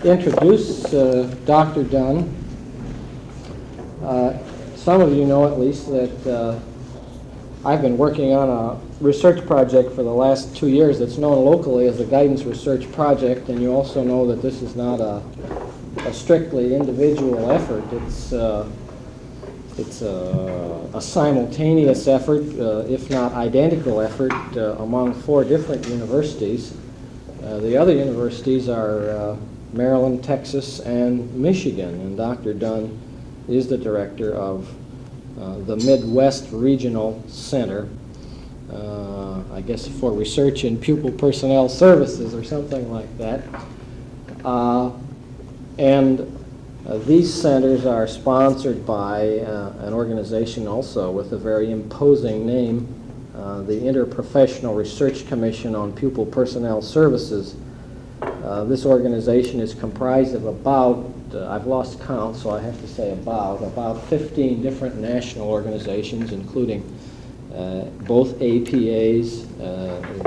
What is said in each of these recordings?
introduce Dr. Dunn. Some of you know at least that I've been working on a research project for the last 2 years that's known locally as the Guidance Research Project, and you also know that this is not a strictly individual effort. It's a simultaneous effort, if not identical effort, among 4 different universities. The other universities are Maryland, Texas, and Michigan, and Dr. Dunn is the director of the Midwest Regional Center, I guess for research in pupil personnel services or something like that. These centers are sponsored by an organization also with a very imposing name, the Interprofessional Research Commission on Pupil Personnel Services. This organization is comprised of about, I've lost count, so I have to say about 15 different national organizations, including both APAs,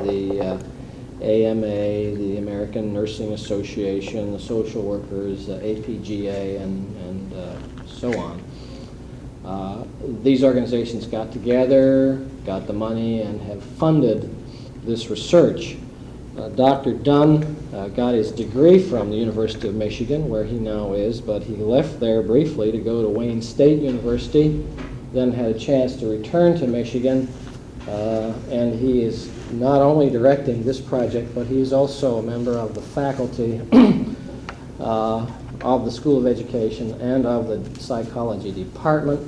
the AMA, the American Nursing Association, the social workers, APGA, and so on. These organizations got together, got the money, and have funded this research. Dr. Dunn got his degree from the University of Michigan, where he now is, but he left there briefly to go to Wayne State University, then had a chance to return to Michigan, and he is not only directing this project, but he is also a member of the faculty of the School of Education and of the Psychology Department,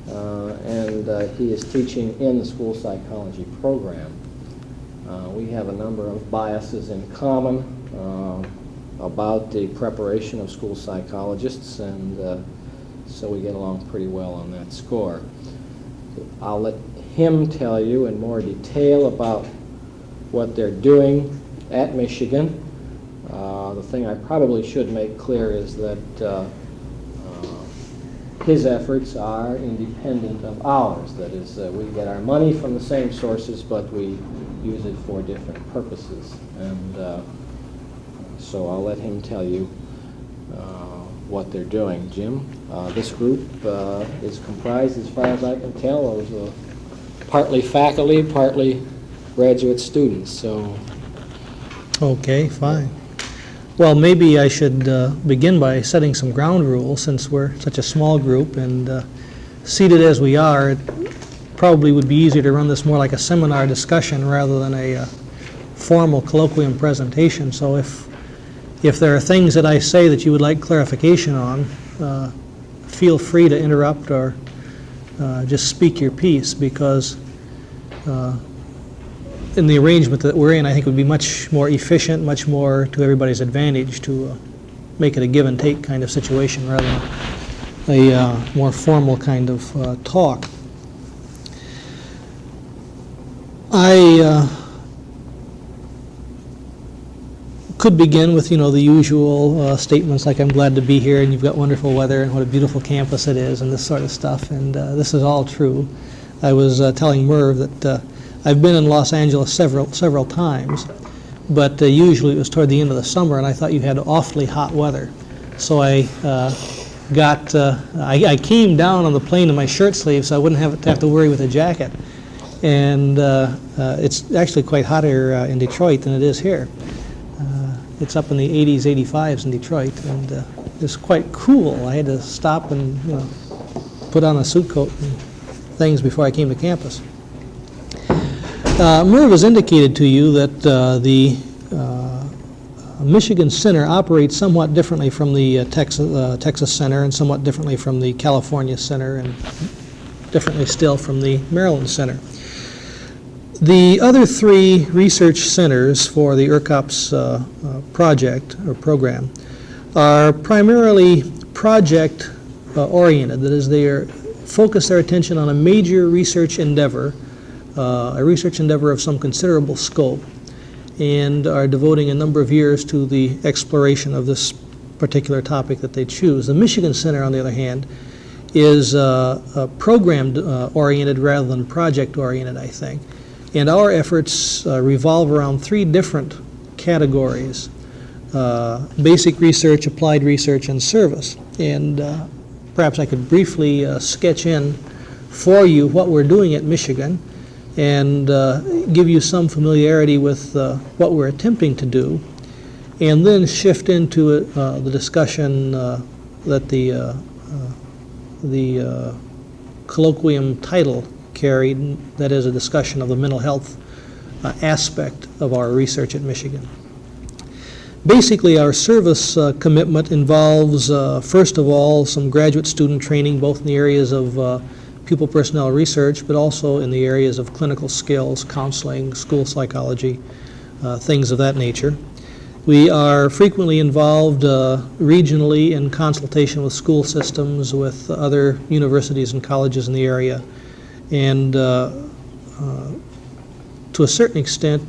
and he is teaching in the school psychology program. We have a number of biases in common about the preparation of school psychologists, and so we get along pretty well on that score. I'll let him tell you in more detail about what they're doing at Michigan. The thing I probably should make clear is that his efforts are independent of ours. That is, we get our money from the same sources, but we use it for different purposes. And so I'll let him tell you what they're doing. Jim, this group is comprised, as far as I can tell, of partly faculty, partly graduate students. So. Okay, fine. Well, maybe I should begin by setting some ground rules, since we're such a small group, and seated as we are, it probably would be easier to run this more like a seminar discussion rather than a formal colloquium presentation. So if there are things that I say that you would like clarification on, feel free to interrupt or just speak your piece, because in the arrangement that we're in, I think it would be much more efficient, much more to everybody's advantage to make it a give and take kind of situation rather than a more formal kind of talk. I could begin with, the usual statements like I'm glad to be here and you've got wonderful weather and what a beautiful campus it is and this sort of stuff, and this is all true. I was telling Merv that I've been in Los Angeles several times, but usually it was toward the end of the summer, and I thought you had awfully hot weather. So I came down on the plane in my shirt sleeves so I wouldn't have to worry with a jacket. And it's actually quite hotter in Detroit than it is here. It's up in the 80s, 85s in Detroit, and it's quite cool. I had to stop and put on a suit coat and things before I came to campus. Merv has indicated to you that the Michigan Center operates somewhat differently from the Texas Center, and somewhat differently from the California Center, and differently still from the Maryland Center. The other 3 research centers for the ERCOPS project or program are primarily project oriented. That is, they focus their attention on a major research endeavor, a research endeavor of some considerable scope, and are devoting a number of years to the exploration of this particular topic that they choose. The Michigan Center, on the other hand, is program oriented rather than project oriented, I think. And our efforts revolve around 3 different categories. basic research, applied research, and service. And perhaps I could briefly sketch in for you what we're doing at Michigan and give you some familiarity with what we're attempting to do, and then shift into the discussion that the colloquium title carried, that is a discussion of the mental health aspect of our research at Michigan. Basically, our service commitment involves, first of all, some graduate student training, both in the areas of pupil personnel research, but also in the areas of clinical skills, counseling, school psychology, things of that nature. We are frequently involved regionally in consultation with school systems, with other universities and colleges in the area, and to a certain extent,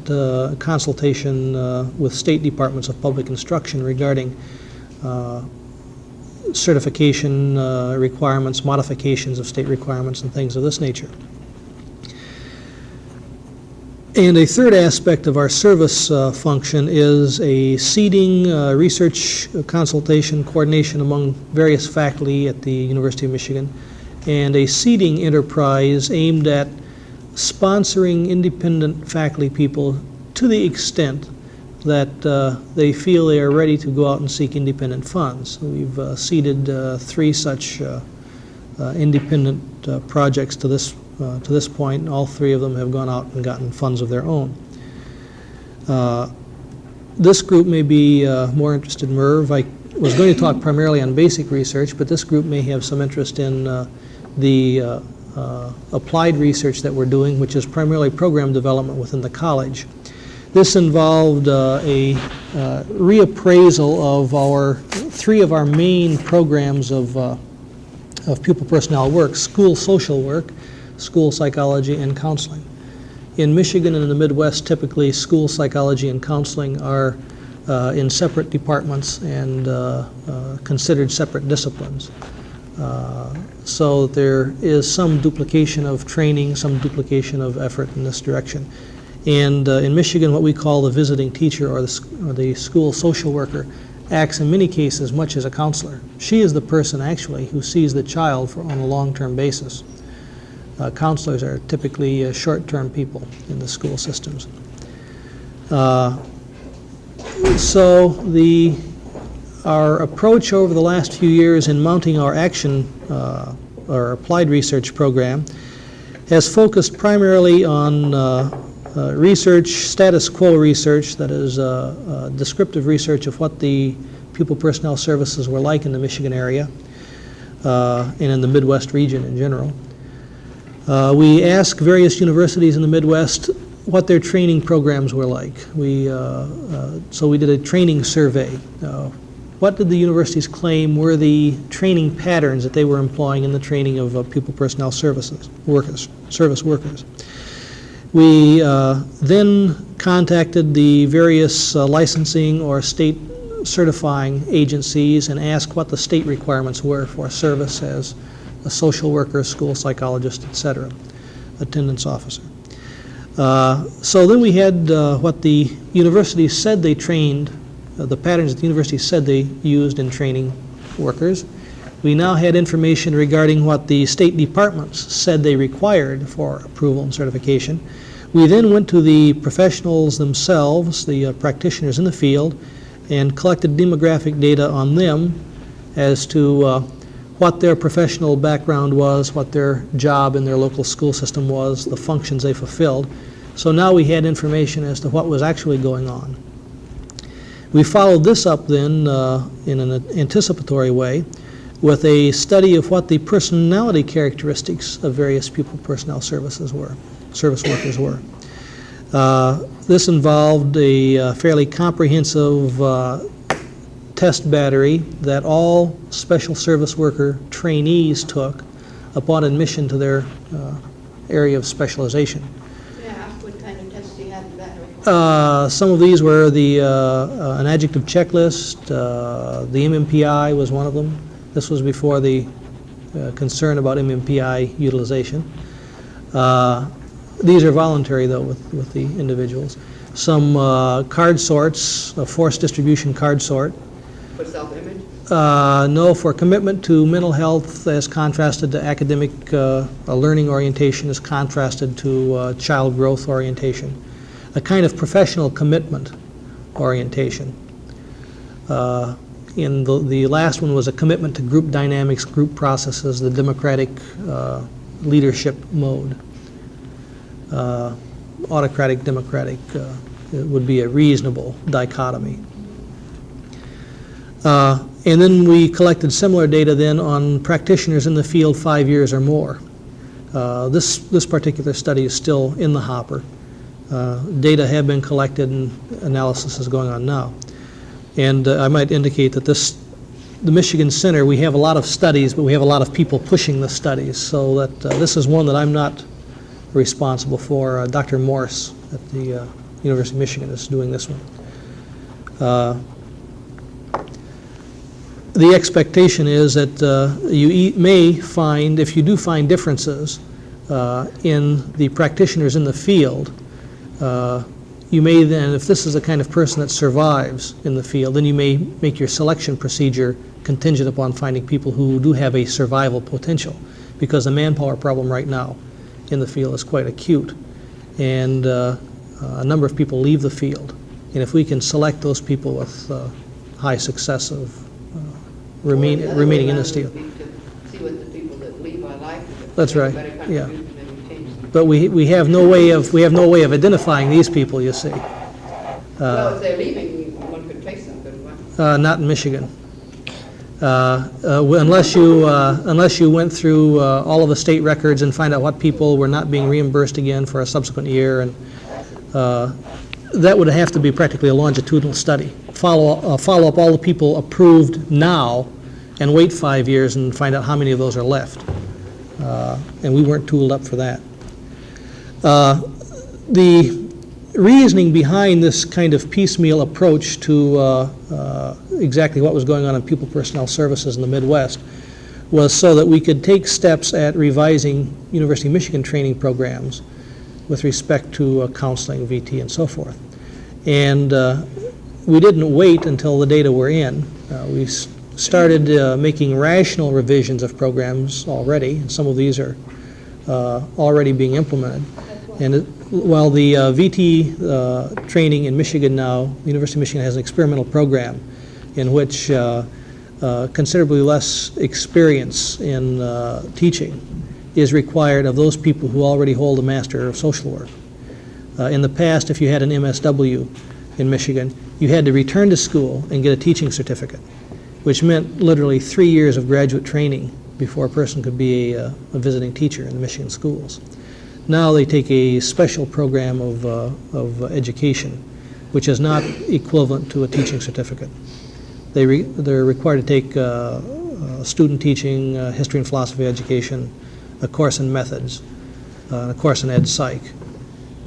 consultation with state departments of public instruction regarding certification requirements, modifications of state requirements, and things of this nature. And a third aspect of our service function is a seeding, research, consultation, coordination among various faculty at the University of Michigan, and a seeding enterprise aimed at sponsoring independent faculty people to the extent that they feel they are ready to go out and seek independent funds. We've seeded 3 such independent projects to this point, and all 3 of them have gone out and gotten funds of their own. This group may be more interested, Merv. I was going to talk primarily on basic research, but this group may have some interest in the applied research that we're doing, which is primarily program development within the college. This involved a reappraisal of 3 of our main programs of pupil personnel work: school social work, school psychology, and counseling. In Michigan and in the Midwest, typically school psychology and counseling are in separate departments and considered separate disciplines. So there is some duplication of training, some duplication of effort in this direction. And in Michigan, what we call the visiting teacher or the school social worker acts in many cases much as a counselor. She is the person actually who sees the child on a long-term basis. Counselors are typically short-term people in the school systems. So our approach over the last few years in mounting our action, our applied research program, has focused primarily on research, status quo research, that is descriptive research of what the pupil personnel services were like in the Michigan area and in the Midwest region in general. We asked various universities in the Midwest what their training programs were like. So we did a training survey. What did the universities claim were the training patterns that they were employing in the training of pupil personnel service workers? We then contacted the various licensing or state certifying agencies and asked what the state requirements were for service as a social worker, school psychologist, etc., attendance officer. So then we had what the universities said they trained, the patterns that the universities said they used in training workers. We now had information regarding what the state departments said they required for approval and certification. We then went to the professionals themselves, the practitioners in the field, and collected demographic data on them as to what their professional background was, what their job in their local school system was, the functions they fulfilled. So now we had information as to what was actually going on. We followed this up then in an anticipatory way with a study of what the personality characteristics of various pupil personnel service workers were. This involved a fairly comprehensive test battery that all special service worker trainees took upon admission to their area of specialization. Yeah, what kind of tests do you have in the battery? Some of these were an adjective checklist. The MMPI was one of them. This was before the concern about MMPI utilization. These are voluntary, though, with the individuals. some card sorts, a forced distribution card sort. For self-image? No, for commitment to mental health as contrasted to academic learning orientation as contrasted to child growth orientation. A kind of professional commitment orientation. In the last one was a commitment to group dynamics, group processes, the democratic leadership mode. Autocratic, democratic would be a reasonable dichotomy. And then we collected similar data then on practitioners in the field 5 years or more. This particular study is still in the hopper. Data have been collected and analysis is going on now. And I might indicate that the Michigan Center, we have a lot of studies, but we have a lot of people pushing the studies, so that this is one that I'm not responsible for. Dr. Morse at the University of Michigan is doing this one. The expectation is that you may find, if you do find differences in the practitioners in the field, you may then, if this is the kind of person that survives in the field, then you may make your selection procedure contingent upon finding people who do have a survival potential, because the manpower problem right now in the field is quite acute, and a number of people leave the field. And if we can select those people with high success of remaining in this field. See what the people that leave our life. That's right, yeah. But we have no way of identifying these people, you see. Well, if they're leaving, one could trace them, couldn't one? Not in Michigan. Unless you went through all of the state records and find out what people were not being reimbursed again for a subsequent year, and that would have to be practically a longitudinal study. Follow up all the people approved now, and wait 5 years and find out how many of those are left. And we weren't tooled up for that. The reasoning behind this kind of piecemeal approach to exactly what was going on in pupil personnel services in the Midwest was so that we could take steps at revising University of Michigan training programs with respect to counseling, VT, and so forth. And we didn't wait until the data were in. We started making rational revisions of programs already, and some of these are already being implemented. And while the VT training in Michigan now, the University of Michigan has an experimental program in which considerably less experience in teaching is required of those people who already hold a Master of Social Work. In the past, if you had an MSW in Michigan, you had to return to school and get a teaching certificate, which meant literally 3 years of graduate training before a person could be a visiting teacher in the Michigan schools. Now they take a special program of education, which is not equivalent to a teaching certificate. They're required to take student teaching, history and philosophy education, a course in methods, a course in ed psych,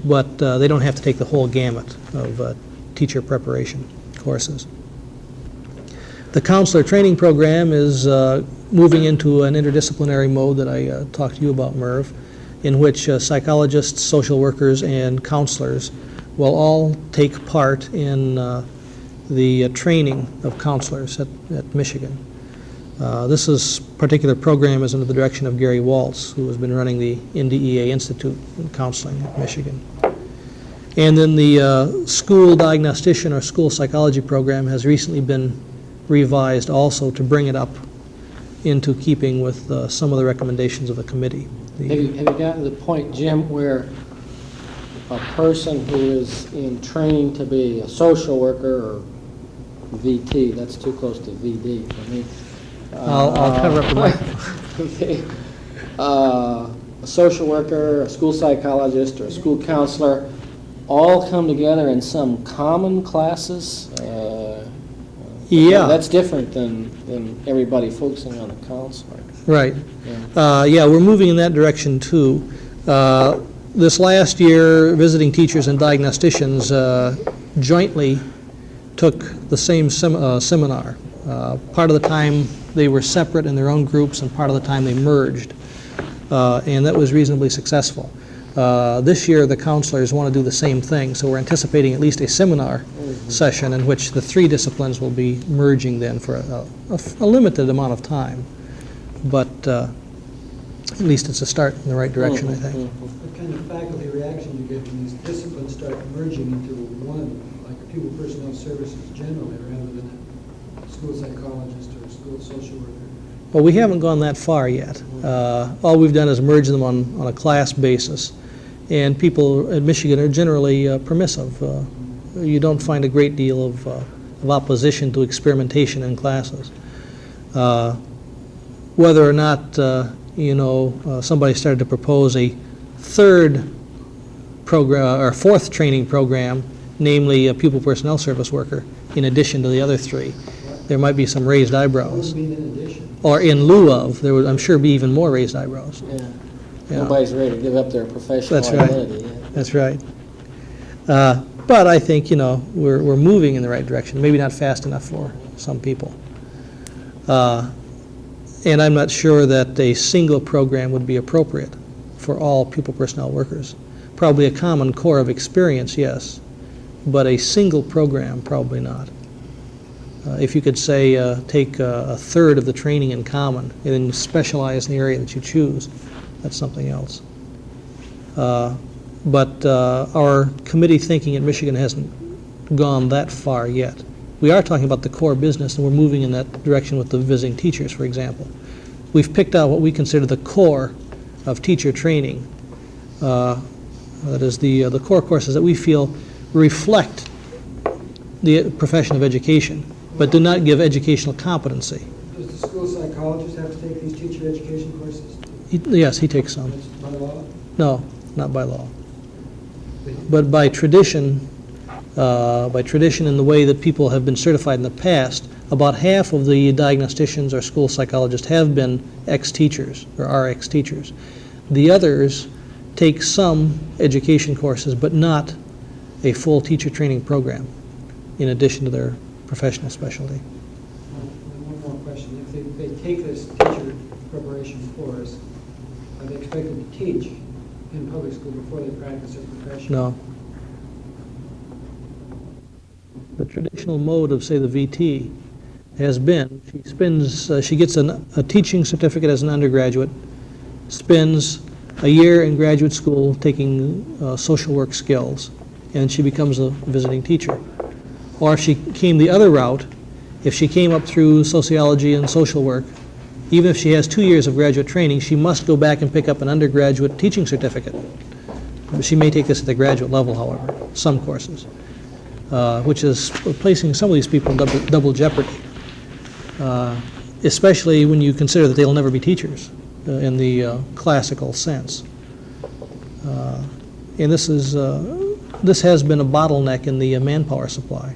but they don't have to take the whole gamut of teacher preparation courses. The counselor training program is moving into an interdisciplinary mode that I talked to you about, Merv, in which psychologists, social workers, and counselors will all take part in the training of counselors at Michigan. This particular program is under the direction of Gary Waltz, who has been running the NDEA Institute in Counseling at Michigan. And then the school diagnostician or school psychology program has recently been revised also to bring it up into keeping with some of the recommendations of the committee. Have you gotten to the point, Jim, where a person who is in training to be a social worker or VT, that's too close to VD for me. I'll cover up the mic. Okay. A social worker, a school psychologist, or a school counselor all come together in some common classes? Yeah. That's different than everybody focusing on the counselor. Right. Yeah, we're moving in that direction too. This last year, visiting teachers and diagnosticians jointly took the same seminar. Part of the time they were separate in their own groups, and part of the time they merged, and that was reasonably successful. This year, the counselors want to do the same thing, so we're anticipating at least a seminar session in which the three disciplines will be merging then for a limited amount of time. But at least it's a start in the right direction, I think. What kind of faculty reaction you get when these disciplines start merging into one, like pupil personnel services generally, rather than a school psychologist or a school social worker? Well, we haven't gone that far yet. All we've done is merge them on a class basis. And people at Michigan are generally permissive. You don't find a great deal of opposition to experimentation in classes. Whether or not, somebody started to propose a third program or fourth training program, namely a pupil personnel service worker, in addition to the other three, there might be some raised What eyebrows. would mean in addition? Or in lieu of, there would, I'm sure, be even more raised eyebrows. Yeah. Yeah. Nobody's ready to give up their professional That's right. identity yet. That's right. But I think, we're moving in the right direction, maybe not fast enough for some people. And I'm not sure that a single program would be appropriate for all pupil personnel workers. Probably a common core of experience, yes, but a single program, probably not. If you could say, take a third of the training in common and then specialize in the area that you choose, that's something else. But our committee thinking at Michigan hasn't gone that far yet. We are talking about the core business, and we're moving in that direction with the visiting teachers, for example. We've picked out what we consider the core of teacher training. That is the core courses that we feel reflect the profession of education, but do not give educational competency. Does the school psychologist have to take these teacher education courses? Yes, he takes some. That's by law? No, not by law. But by tradition in the way that people have been certified in the past, about half of the diagnosticians or school psychologists have been ex-teachers or are ex-teachers. The others take some education courses, but not a full teacher training program in addition to their professional specialty. One more question. If they take this teacher preparation course, are they expected to teach in public school before they practice their profession? No. The traditional mode of, say, the VT has been, she gets a teaching certificate as an undergraduate, spends a year in graduate school taking social work skills, and she becomes a visiting teacher. Or if she came the other route, if she came up through sociology and social work, even if she has 2 years of graduate training, she must go back and pick up an undergraduate teaching certificate. She may take this at the graduate level, however, some courses, which is placing some of these people in double jeopardy, especially when you consider that they'll never be teachers in the classical sense. And this has been a bottleneck in the manpower supply.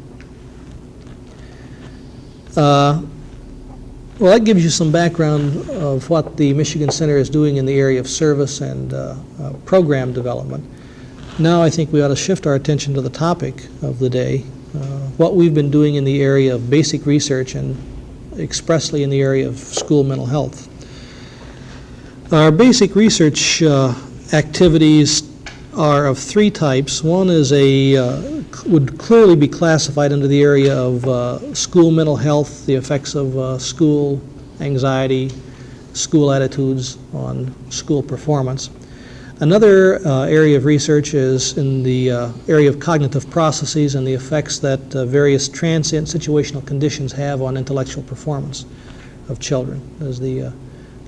Well, that gives you some background of what the Michigan Center is doing in the area of service and program development. Now I think we ought to shift our attention to the topic of the day, what we've been doing in the area of basic research and expressly in the area of school mental health. Our basic research activities are of three types. One is would clearly be classified under the area of school mental health, the effects of school anxiety, school attitudes on school performance. Another area of research is in the area of cognitive processes and the effects that various transient situational conditions have on intellectual performance of children, as the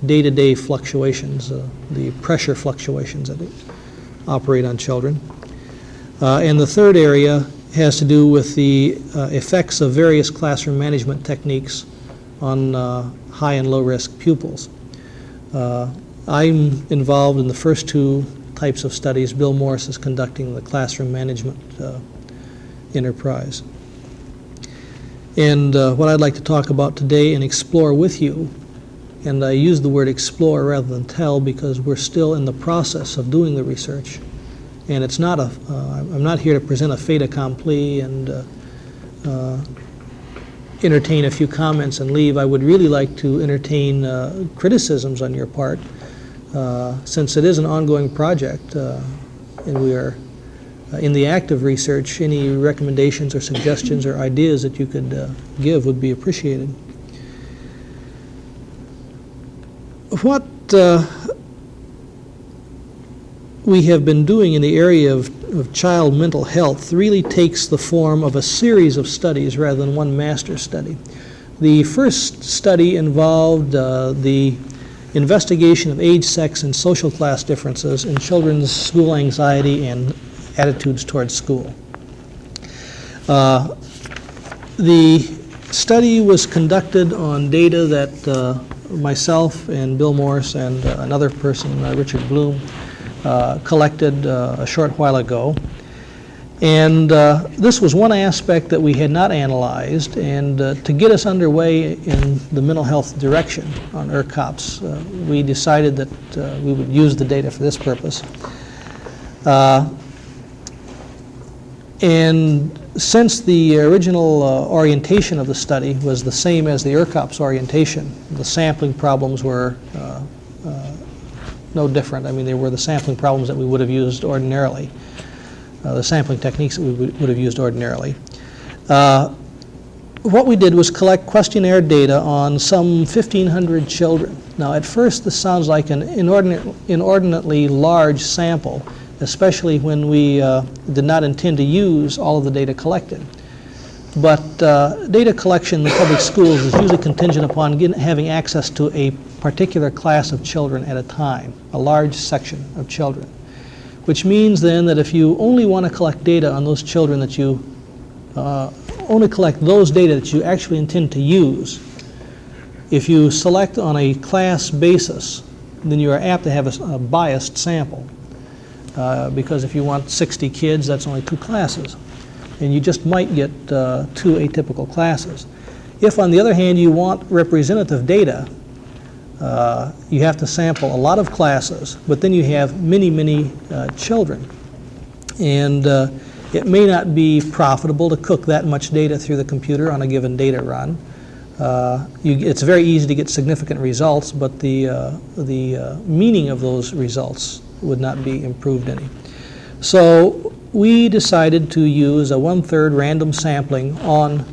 day-to-day fluctuations, the pressure fluctuations that operate on children. And the third area has to do with the effects of various classroom management techniques on high and low risk pupils. I'm involved in the first two types of studies. Bill Morris is conducting the classroom management enterprise. And what I'd like to talk about today and explore with you, and I use the word explore rather than tell because we're still in the process of doing the research. And it's not I'm not here to present a fait accompli and entertain a few comments and leave. I would really like to entertain criticisms on your part, since it is an ongoing project. and we are in the act of research. Any recommendations or suggestions or ideas that you could give would be appreciated. What we have been doing in the area of child mental health really takes the form of a series of studies rather than one master study. The first study involved the investigation of age, sex, and social class differences in children's school anxiety and attitudes towards school. The study was conducted on data that myself and Bill Morse and another person, Richard Bloom, collected a short while ago. And this was one aspect that we had not analyzed, and to get us underway in the mental health direction on ERCOPS, we decided that we would use the data for this purpose. And since the original orientation of the study was the same as the ERCOPS orientation, the sampling problems were no different. I mean, they were the sampling problems that we would have used ordinarily, the sampling techniques that we would have used ordinarily. What we did was collect questionnaire data on some 1,500 children. Now, at first, this sounds like an inordinately large sample, especially when we did not intend to use all of the data collected. But data collection in the public schools is usually contingent upon having access to a particular class of children at a time, a large section of children. Which means then that if you only want to collect data on those children that you, only collect those data that you actually intend to use, if you select on a class basis, then you are apt to have a biased sample. Because if you want 60 kids, that's only 2 classes. And you just might get 2 atypical classes. If, on the other hand, you want representative data, you have to sample a lot of classes, but then you have many, many children. And it may not be profitable to cook that much data through the computer on a given data run. It's very easy to get significant results, but the meaning of those results would not be improved any. So we decided to use a 1/3 random sampling on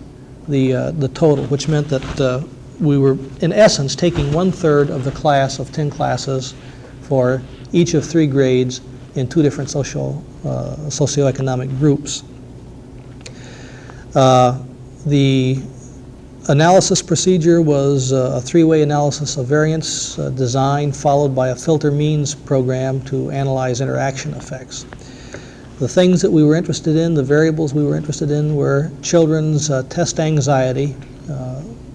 the total, which meant that we were, in essence, taking 1/3 of the class of 10 classes for each of 3 grades in 2 different socioeconomic groups. The analysis procedure was a 3-way analysis of variance design, followed by a filter means program to analyze interaction effects. The things that we were interested in, the variables we were interested in, were children's test anxiety,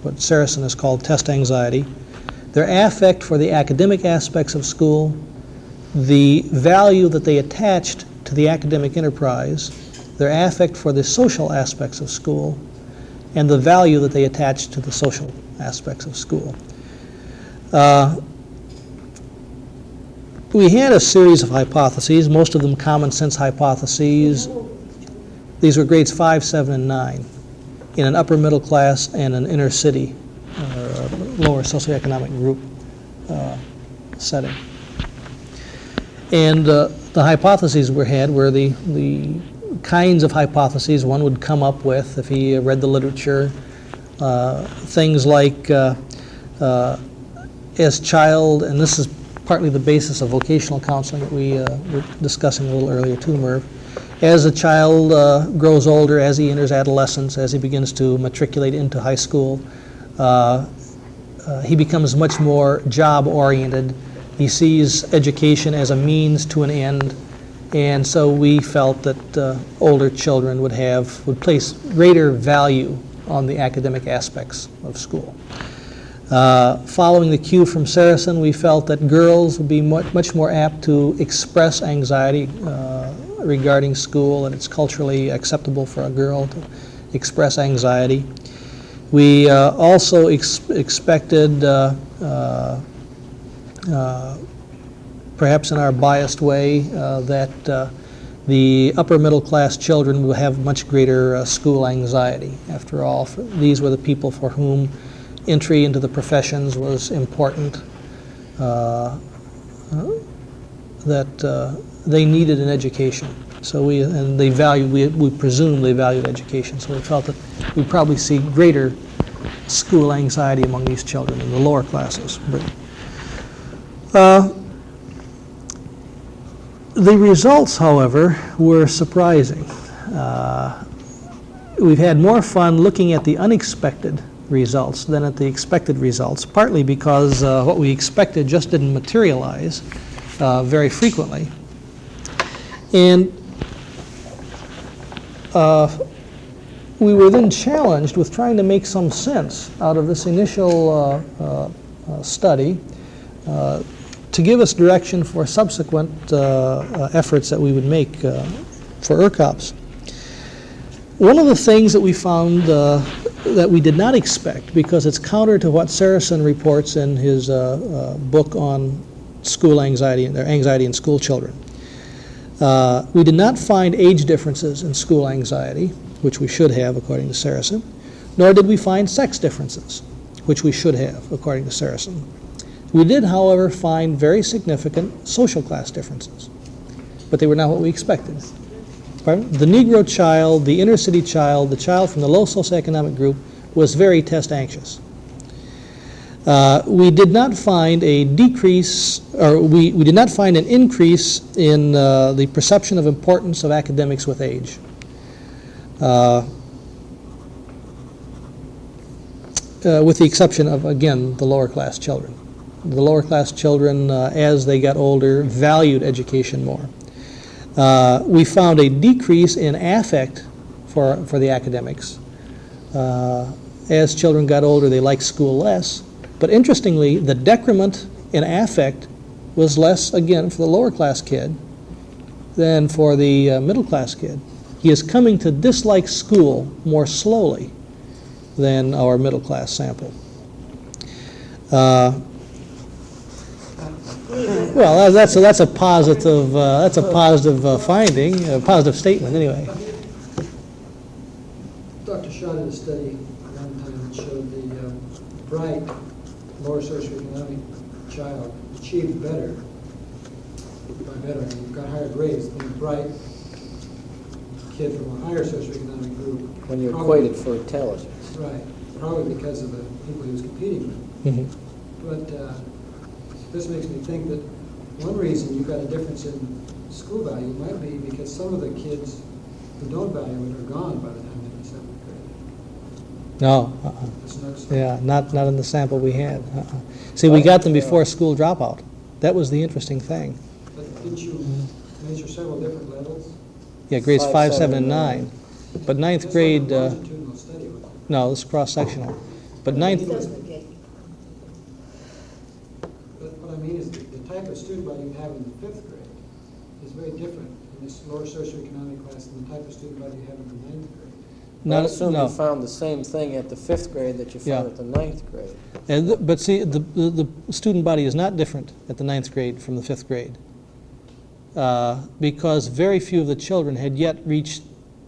what Saracen has called test anxiety, their affect for the academic aspects of school, the value that they attached to the academic enterprise, their affect for the social aspects of school, and the value that they attached to the social aspects of school. We had a series of hypotheses, most of them common sense hypotheses. These were grades 5, 7, and 9 in an upper middle class and an inner city, lower socioeconomic group setting. And the hypotheses we had were the kinds of hypotheses one would come up with if he read the literature. Things like as child, and this is partly the basis of vocational counseling that we were discussing a little earlier too, Merv. As a child grows older, as he enters adolescence, as he begins to matriculate into high school, he becomes much more job-oriented. He sees education as a means to an end, and so we felt that older children would place greater value on the academic aspects of school. Following the cue from Saracen, we felt that girls would be much more apt to express anxiety regarding school, and it's culturally acceptable for a girl to express anxiety. We also expected, perhaps in our biased way, that the upper middle class children will have much greater school anxiety. After all, these were the people for whom entry into the professions was important. they needed an education. So we presumed they valued education. So we felt that we'd probably see greater school anxiety among these children in the lower classes. The results, however, were surprising. We've had more fun looking at the unexpected results than at the expected results, partly because what we expected just didn't materialize very frequently. And we were then challenged with trying to make some sense out of this initial study to give us direction for subsequent efforts that we would make for ERCOPS. One of the things that we found that we did not expect, because it's counter to what Saracen reports in his book on school anxiety, or anxiety in school children. We did not find age differences in school anxiety, which we should have according to Saracen, nor did we find sex differences, which we should have according to Saracen. We did, however, find very significant social class differences, but they were not what we expected. Pardon? The Negro child, the inner city child, the child from the low socioeconomic group was very test anxious. We did not find a decrease, or we did not find an increase in the perception of importance of academics with age. With the exception of, again, the lower class children. The lower class children, as they got older, valued education more. We found a decrease in affect for the academics. As children got older, they liked school less. But interestingly, the decrement in affect was less, again, for the lower class kid than for the middle class kid. He is coming to dislike school more slowly than our middle class sample. Well, that's a positive finding, a positive statement anyway. Dr. Shaw did a study one time that showed the bright, lower socioeconomic child achieved better. By better, I mean got higher grades than the bright kid from a higher socioeconomic group. When you equate it for intelligence. Right, probably because of the people he was competing with. Mm-hmm. But this makes me think that one reason you got a difference in school value might be because some of the kids who don't value it are gone by the time they're in the 7th grade. No. It's noticeable. Yeah, not in the sample we had. See, we got them before school dropout. That was the interesting thing. But didn't you measure several different levels? Yeah, grades 5, 5, 7, and 9. But ninth This grade, wasn't a longitudinal study, was it? no, this is cross-sectional. But ninth, But what I mean is the type of student body you have in the 5th grade is very different in this lower socioeconomic class than the type of student body you have in the 9th grade. I assume you found the same thing at the 5th grade that you found Yeah. at the 9th grade. But see, the student body is not different at the 9th grade from the 5th grade. Because very few of the children had yet reached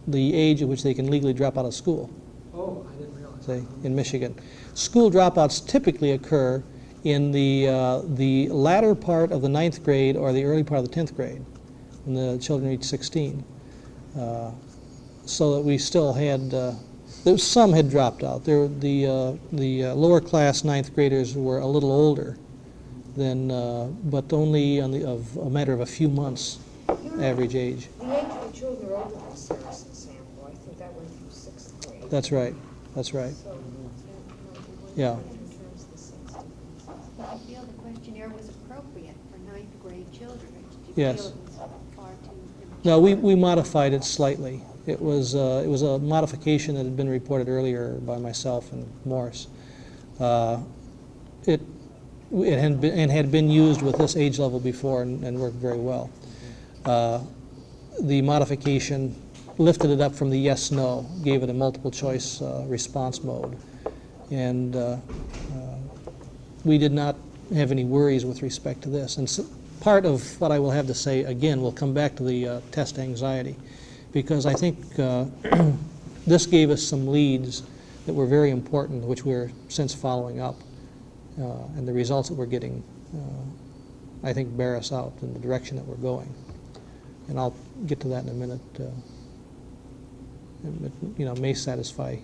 the age at which they can legally drop out of school, Oh, I didn't realize. say, in Michigan. School dropouts typically occur in the latter part of the 9th grade or the early part of the 10th grade, when the children reach 16. So that we still had, some had dropped out. The lower class 9th graders were a little older than, but only of a matter of a few months average age. The age of the children are older than Saracen sample. I think that went through 6th grade. That's right. That's right. So, Yeah. in terms of the sex differences. Did you feel the questionnaire was appropriate for 9th grade children? Or did you Yes. feel it was far too immature? No, we modified it slightly. It was a modification that had been reported earlier by myself and Morris. It had been used with this age level before and worked very well. The modification lifted it up from the yes/no, gave it a multiple choice response mode, and we did not have any worries with respect to this. And so part of what I will have to say again will come back to the test anxiety, because I think this gave us some leads that were very important, which we're since following up, and the results that we're getting I think, bear us out in the direction that we're going. And I'll get to that in a minute. It may satisfy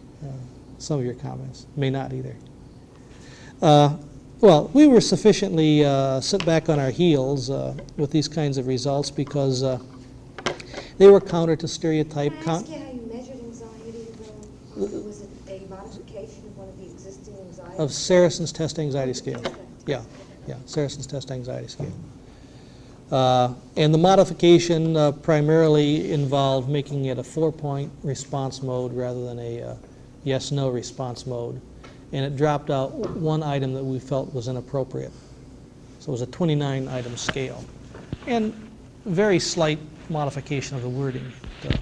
some of your comments, may not either. Well, we were sufficiently set back on our heels with these kinds of results because they were counter to stereotype. Can I ask you how you measured anxiety, though? Was it a modification of one of the existing anxiety? Of Saracen's test anxiety scale. Yeah, Saracen's test anxiety scale. And the modification primarily involved making it a 4-point response mode rather than a yes-no response mode. And it dropped out one item that we felt was inappropriate. So it was a 29-item scale. And very slight modification of the wording to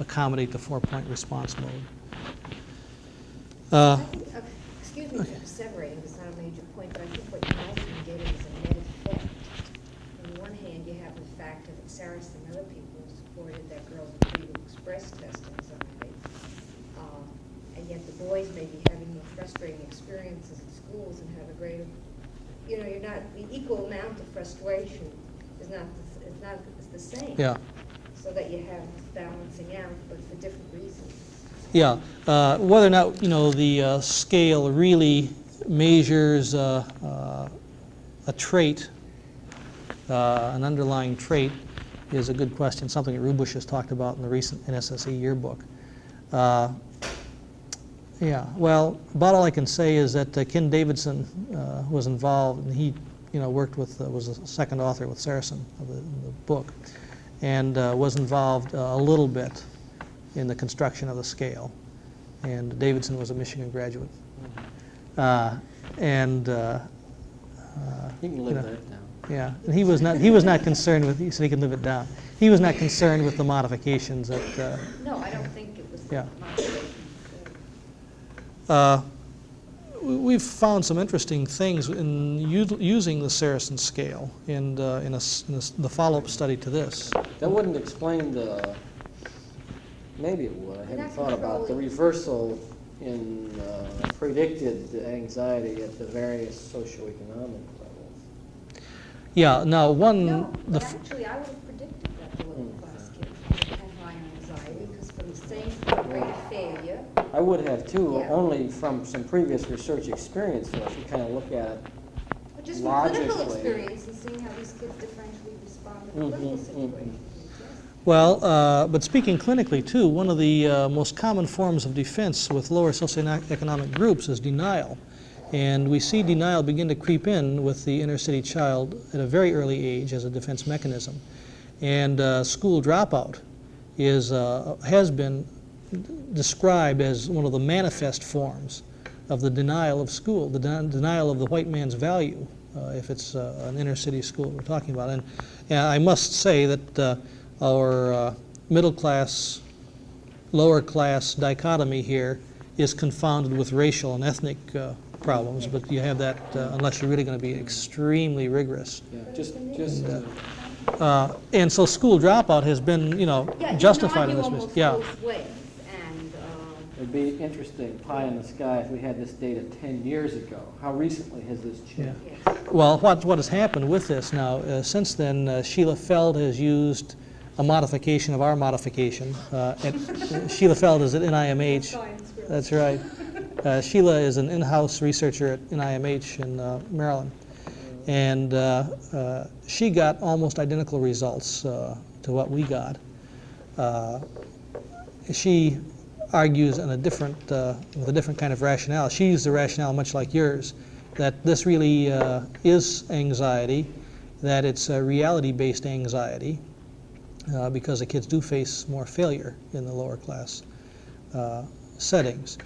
accommodate the 4-point response mode. Excuse me for severing, it's not a major point, but I think what you also did is a net effect. On the one hand, you have the fact that Saracen and other people supported that girls are free to express test anxiety. And yet the boys may be having more frustrating experiences at schools and have a greater, you're not, the equal amount of frustration is not, it's the same. Yeah. So that you have balancing out, but for different reasons. Yeah, whether or not, the scale really measures a trait, an underlying trait, is a good question, something that Rubush has talked about in the recent NSSE yearbook. Yeah, well, about all I can say is that Ken Davidson was involved, and he, worked with, was a second author with Saracen of the book, and was involved a little bit in the construction of the scale. And Davidson was a Michigan graduate. And You can live that down. yeah, and he was not concerned with, he said he could live it down. He was not concerned with the modifications that, No, I don't think it was Yeah. modification. we've found some interesting things in using the Saracen scale and the follow-up study to this. That wouldn't explain the, maybe it would, I hadn't not thought about the controlling. reversal in predicted anxiety at the various socioeconomic levels. Yeah, now No, but actually, I would have predicted that the lower class kids would have higher anxiety, because from the same rate of failure, I would have too, Yeah. only from some previous research experience, though, if you kind of look at it. or just from clinical Logically. experience and seeing how these kids differentially respond to clinical situations. well, but speaking clinically too, one of the most common forms of defense with lower socioeconomic groups is denial. And we see denial begin to creep in with the inner city child at a very early age as a defense mechanism. And school dropout has been described as one of the manifest forms of the denial of school, the denial of the white man's value, if it's an inner city school we're talking about. And I must say that our middle class, lower class dichotomy here is confounded with racial and ethnic problems, but you have that unless you're really going to be extremely rigorous. Yeah, just And so school dropout has been, justified in this. Almost Yeah. both ways, and it'd be interesting, pie in the sky, if we had this data 10 years ago. How recently has this changed? yes. Well, what has happened with this now, since then, Sheila Feld has used a modification of our modification. Sheila Feld is at NIMH. That's right. Sheila is an in-house researcher at NIMH in Maryland. And she got almost identical results to what we got. She argues in with a different kind of rationale. She used a rationale much like yours, that this really is anxiety, that it's a reality-based anxiety, because the kids do face more failure in the lower class settings.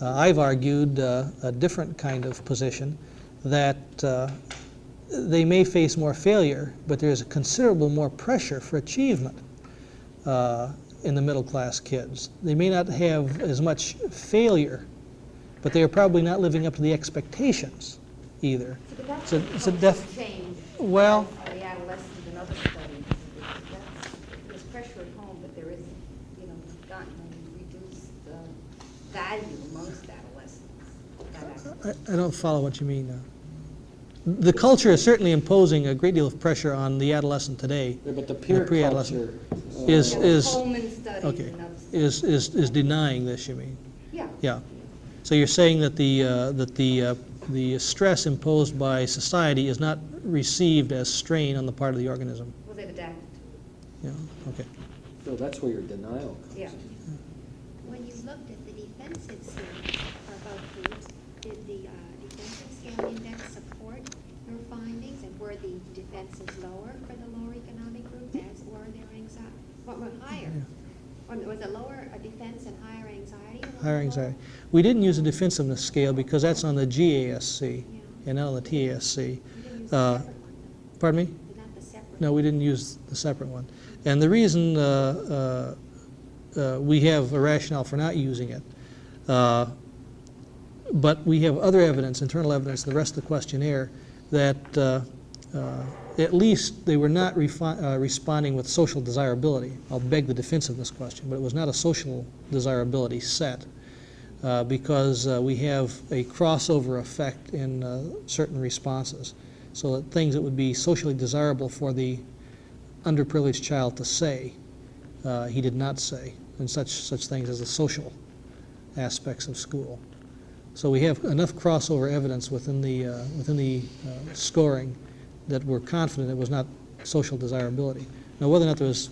I've argued a different kind of position, that they may face more failure, but there's considerable more pressure for achievement in the middle class kids. They may not have as much failure, but they are probably not living up to the expectations either. But that's It's a change Well, for the adolescents and other studies. There's pressure at home, but there is, you've gotten a reduced value amongst adolescents. I don't follow what you mean now. The culture is certainly imposing a great deal of pressure on the adolescent today. Yeah, but the peer pre-adolescent culture is- Coleman studies Okay, and other stuff. is denying this, you mean? Yeah. Yeah. So you're saying that the stress imposed by society is not received as strain on the part of the organism? Well, they've adapted. Yeah, okay. So that's where your denial comes Yeah. in. When you looked at the defensive scale for both groups, did the defensive scale index support your findings? And were the defenses lower for the lower economic group as were their anxiety? What were higher? Or was it lower defense and higher anxiety? Higher anxiety. We didn't use a defensiveness scale because that's on the GASC Yeah. and not on the TASC. You didn't use the Uh, separate one, Pardon me? though. Not the separate. No, we didn't use the separate one. And the reason we have a rationale for not using it, but we have other evidence, internal evidence, the rest of the questionnaire, that at least they were not responding with social desirability. I'll beg the defensiveness question, but it was not a social desirability set because we have a crossover effect in certain responses. So that things that would be socially desirable for the underprivileged child to say, he did not say, and such things as the social aspects of school. So we have enough crossover evidence within the scoring that we're confident it was not social desirability. Now, whether or not there was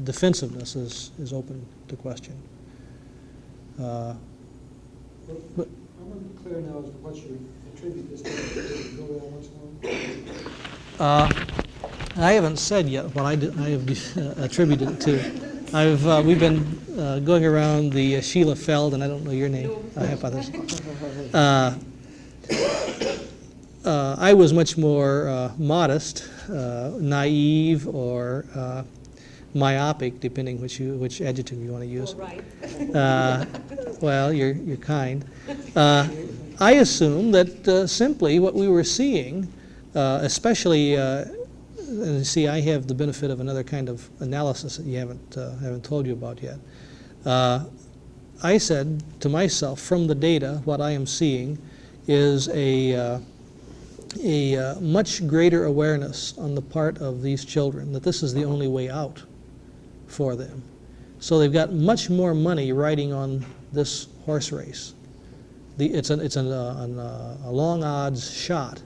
defensiveness is open to question. But I'm not clear now as to what you attribute this to. Go there once more. I haven't said yet what I have attributed it to. We've been going around the Sheila Feld, and I don't know your name, hypothesis. I was much more modest, naive, or myopic, depending which adjective you want to use. Right. Well, you're kind. I assume that simply what we were seeing, especially, and see, I have the benefit of another kind of analysis that you haven't told you about yet. I said to myself, from the data, what I am seeing is a much greater awareness on the part of these children that this is the only way out for them. So they've got much more money riding on this horse race. It's a long odds shot,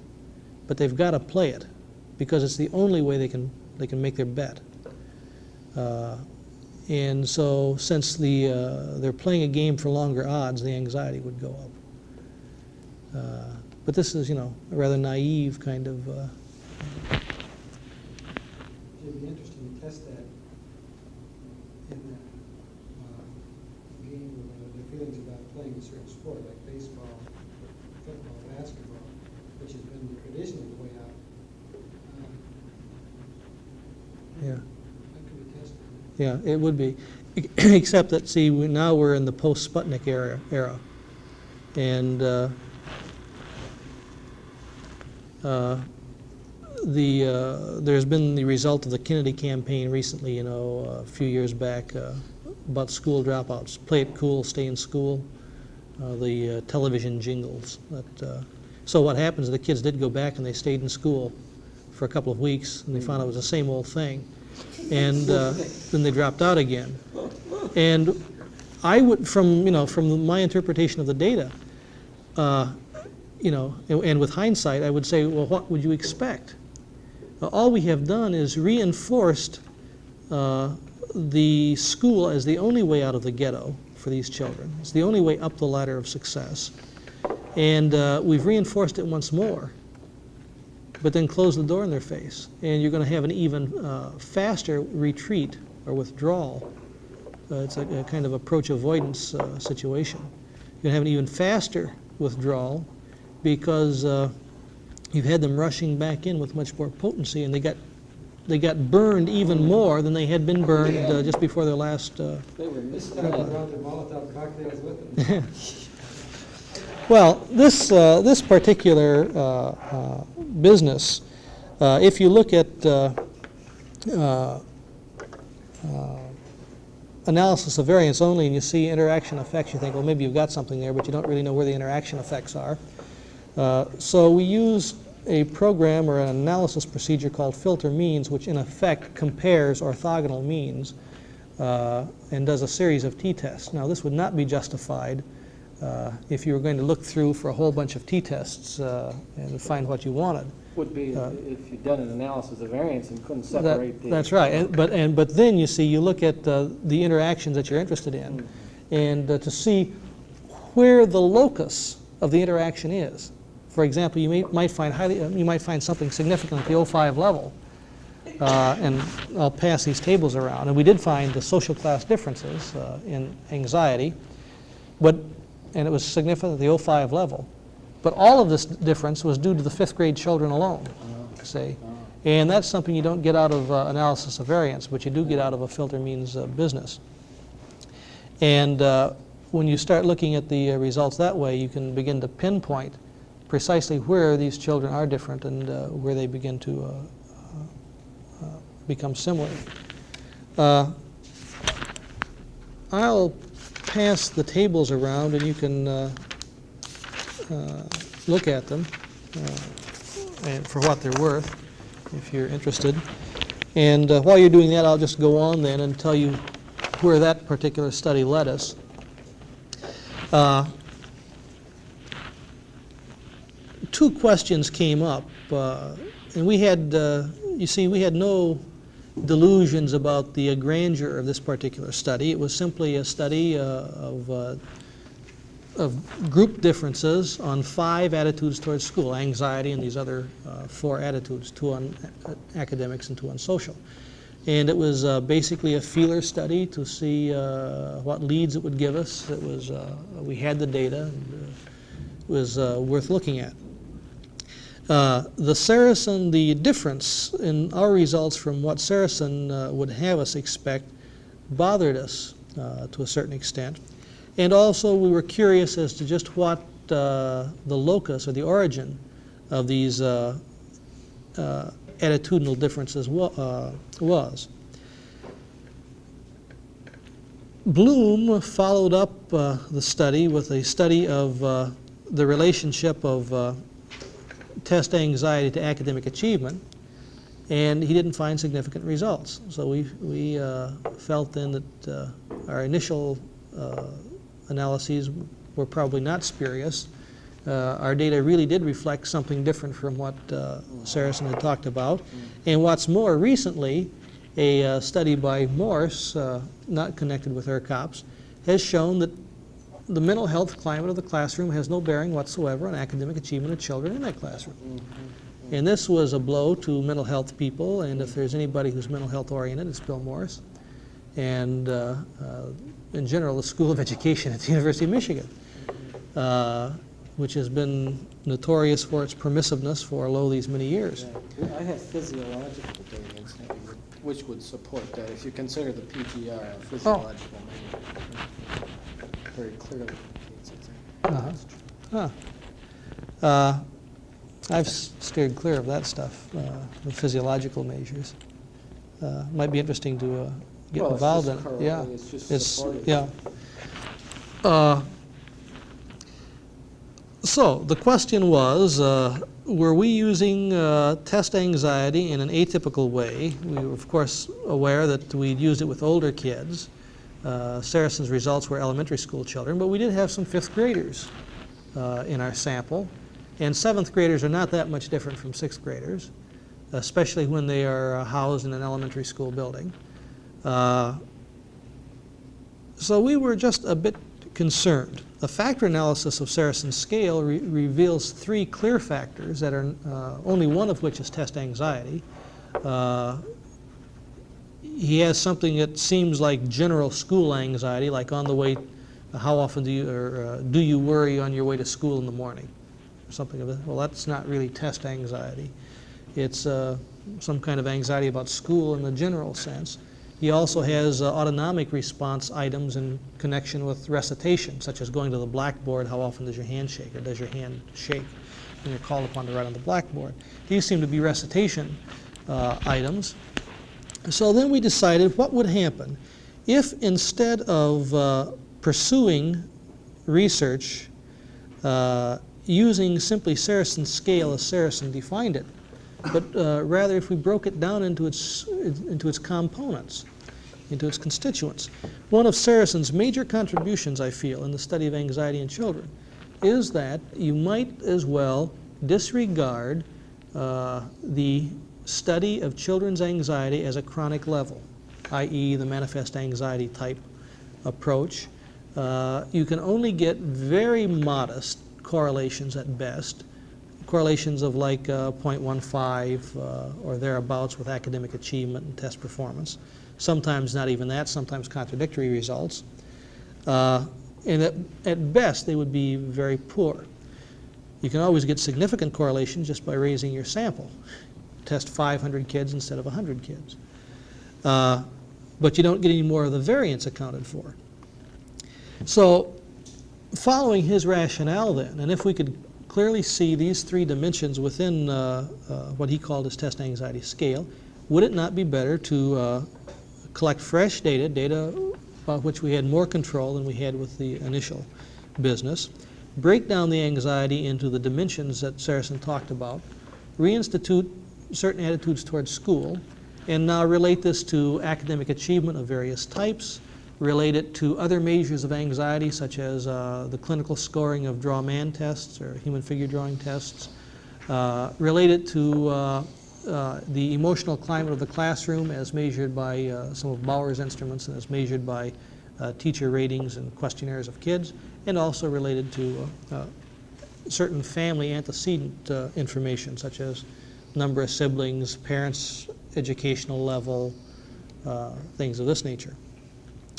but they've got to play it because it's the only way they can make their bet. And so since they're playing a game for longer odds, the anxiety would go up. But this is, a rather naive kind of. It'd be interesting to test that in a game with the feelings about playing a certain sport like baseball, football, basketball, which has been traditionally the way out. Yeah. That could be tested. Yeah, it would be, except that, see, now we're in the post-Sputnik era. And there's been the result of the Kennedy campaign recently, a few years back, about school dropouts. Play it cool, stay in school. The television jingles. So what happens, the kids did go back and they stayed in school for a couple of weeks, and they found it was the same old thing. And then they dropped out again. And I would, from my interpretation of the data, and with hindsight, I would say, well, what would you expect? All we have done is reinforced the school as the only way out of the ghetto for these children. It's the only way up the ladder of success. And we've reinforced it once more, but then closed the door in their face. And you're going to have an even faster retreat or withdrawal. It's a kind of approach avoidance situation. You're going to have an even faster withdrawal because you've had them rushing back in with much more potency, and they got burned even more than they had been burned just before their last. They were This time they misled. brought the Molotov cocktails with them. Well, this particular business, if you look at analysis of variance only and you see interaction effects, you think, well, maybe you've got something there, but you don't really know where the interaction effects are. So we use a program or an analysis procedure called filter means, which in effect compares orthogonal means and does a series of t-tests. Now, this would not be justified if you were going to look through for a whole bunch of t-tests and find what you wanted. Would be if you'd done an analysis of variance and couldn't separate the... That's right. But then, you see, you look at the interactions that you're interested in, and to see where the locus of the interaction is. For example, you might find something significant at the 05 level, and I'll pass these tables around. And we did find the social class differences in anxiety, and it was significant at the 05 level. But all of this difference was due to the 5th grade children alone, say. And that's something you don't get out of analysis of variance, but you do get out of a filter means business. And when you start looking at the results that way, you can begin to pinpoint precisely where these children are different and where they begin to become similar. I'll pass the tables around, and you can look at them and for what they're worth, if you're interested. And while you're doing that, I'll just go on then and tell you where that particular study led us. Two questions came up, and we had, you see, we had no delusions about the grandeur of this particular study. It was simply a study of group differences on 5 attitudes towards school, anxiety and these other 4 attitudes, 2 on academics and 2 on social. And it was basically a feeler study to see what leads it would give us. It was, we had the data, and it was worth looking at. The difference in our results from what Saracen would have us expect bothered us to a certain extent. And also we were curious as to just what the locus or the origin of these attitudinal differences was. Bloom followed up the study with a study of the relationship of test anxiety to academic achievement, and he didn't find significant results. So we felt then that our initial analyses were probably not spurious. Our data really did reflect something different from what Saracen had talked about. And what's more, recently, a study by Morse, not connected with ERCOPS, has shown that the mental health climate of the classroom has no bearing whatsoever on academic achievement of children in that classroom. And this was a blow to mental health people, and if there's anybody who's mental health oriented, it's Bill Morris. And in general, the School of Education at the University of Michigan, which has been notorious for its permissiveness for these many years. Yeah. I have physiological data which would support that if you consider the PGR a physiological measure. Very clearly indicates it. I've steered clear of that stuff, the physiological measures. Might be interesting to get involved in. Yeah, it's just supportive. Yeah. So the question was, were we using test anxiety in an atypical way? We were, of course, aware that we'd used it with older kids. Saracen's results were elementary school children, but we did have some 5th graders in our sample. And 7th graders are not that much different from 6th graders, especially when they are housed in an elementary school building. So we were just a bit concerned. A factor analysis of Saracen's scale reveals 3 clear factors that are only one of which is test anxiety. He has something that seems like general school anxiety, like on the way, how often do you worry on your way to school in the morning? Or something of that. Well, that's not really test anxiety. It's some kind of anxiety about school in the general sense. He also has autonomic response items in connection with recitation, such as going to the blackboard. How often does your hand shake, or does your hand shake when you're called upon to write on the blackboard? These seem to be recitation items. So then we decided what would happen if instead of pursuing research using simply Saracen's scale as Saracen defined it, but rather if we broke it down into its components, into its constituents. One of Saracen's major contributions, I feel, in the study of anxiety in children is that you might as well disregard the study of children's anxiety as a chronic level, i.e. the manifest anxiety type approach. You can only get very modest correlations at best, correlations of like 0.15 or thereabouts with academic achievement and test performance. Sometimes not even that, sometimes contradictory results. And at best, they would be very poor. You can always get significant correlations just by raising your sample. Test 500 kids instead of 100 kids. But you don't get any more of the variance accounted for. So following his rationale then, and if we could clearly see these three dimensions within what he called his test anxiety scale, would it not be better to collect fresh data about which we had more control than we had with the initial business, break down the anxiety into the dimensions that Saracen talked about, reinstitute certain attitudes towards school, and now relate this to academic achievement of various types, relate it to other measures of anxiety such as the clinical scoring of draw-man tests or human figure drawing tests, relate it to the emotional climate of the classroom as measured by some of Bauer's instruments and as measured by teacher ratings and questionnaires of kids, and also related to certain family antecedent information such as number of siblings, parents' educational level, things of this nature.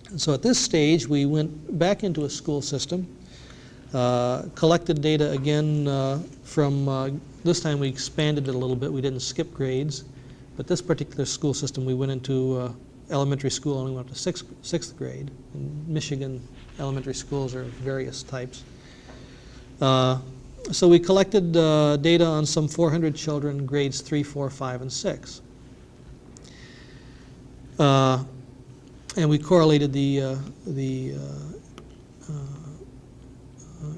And so at this stage we went back into a school system, collected data again from, this time we expanded it a little bit. We didn't skip grades, but this particular school system we went into elementary school only went up to sixth grade. In Michigan, elementary schools are of various types. So we collected data on some 400 children, grades 3, 4, 5, and 6. And we correlated the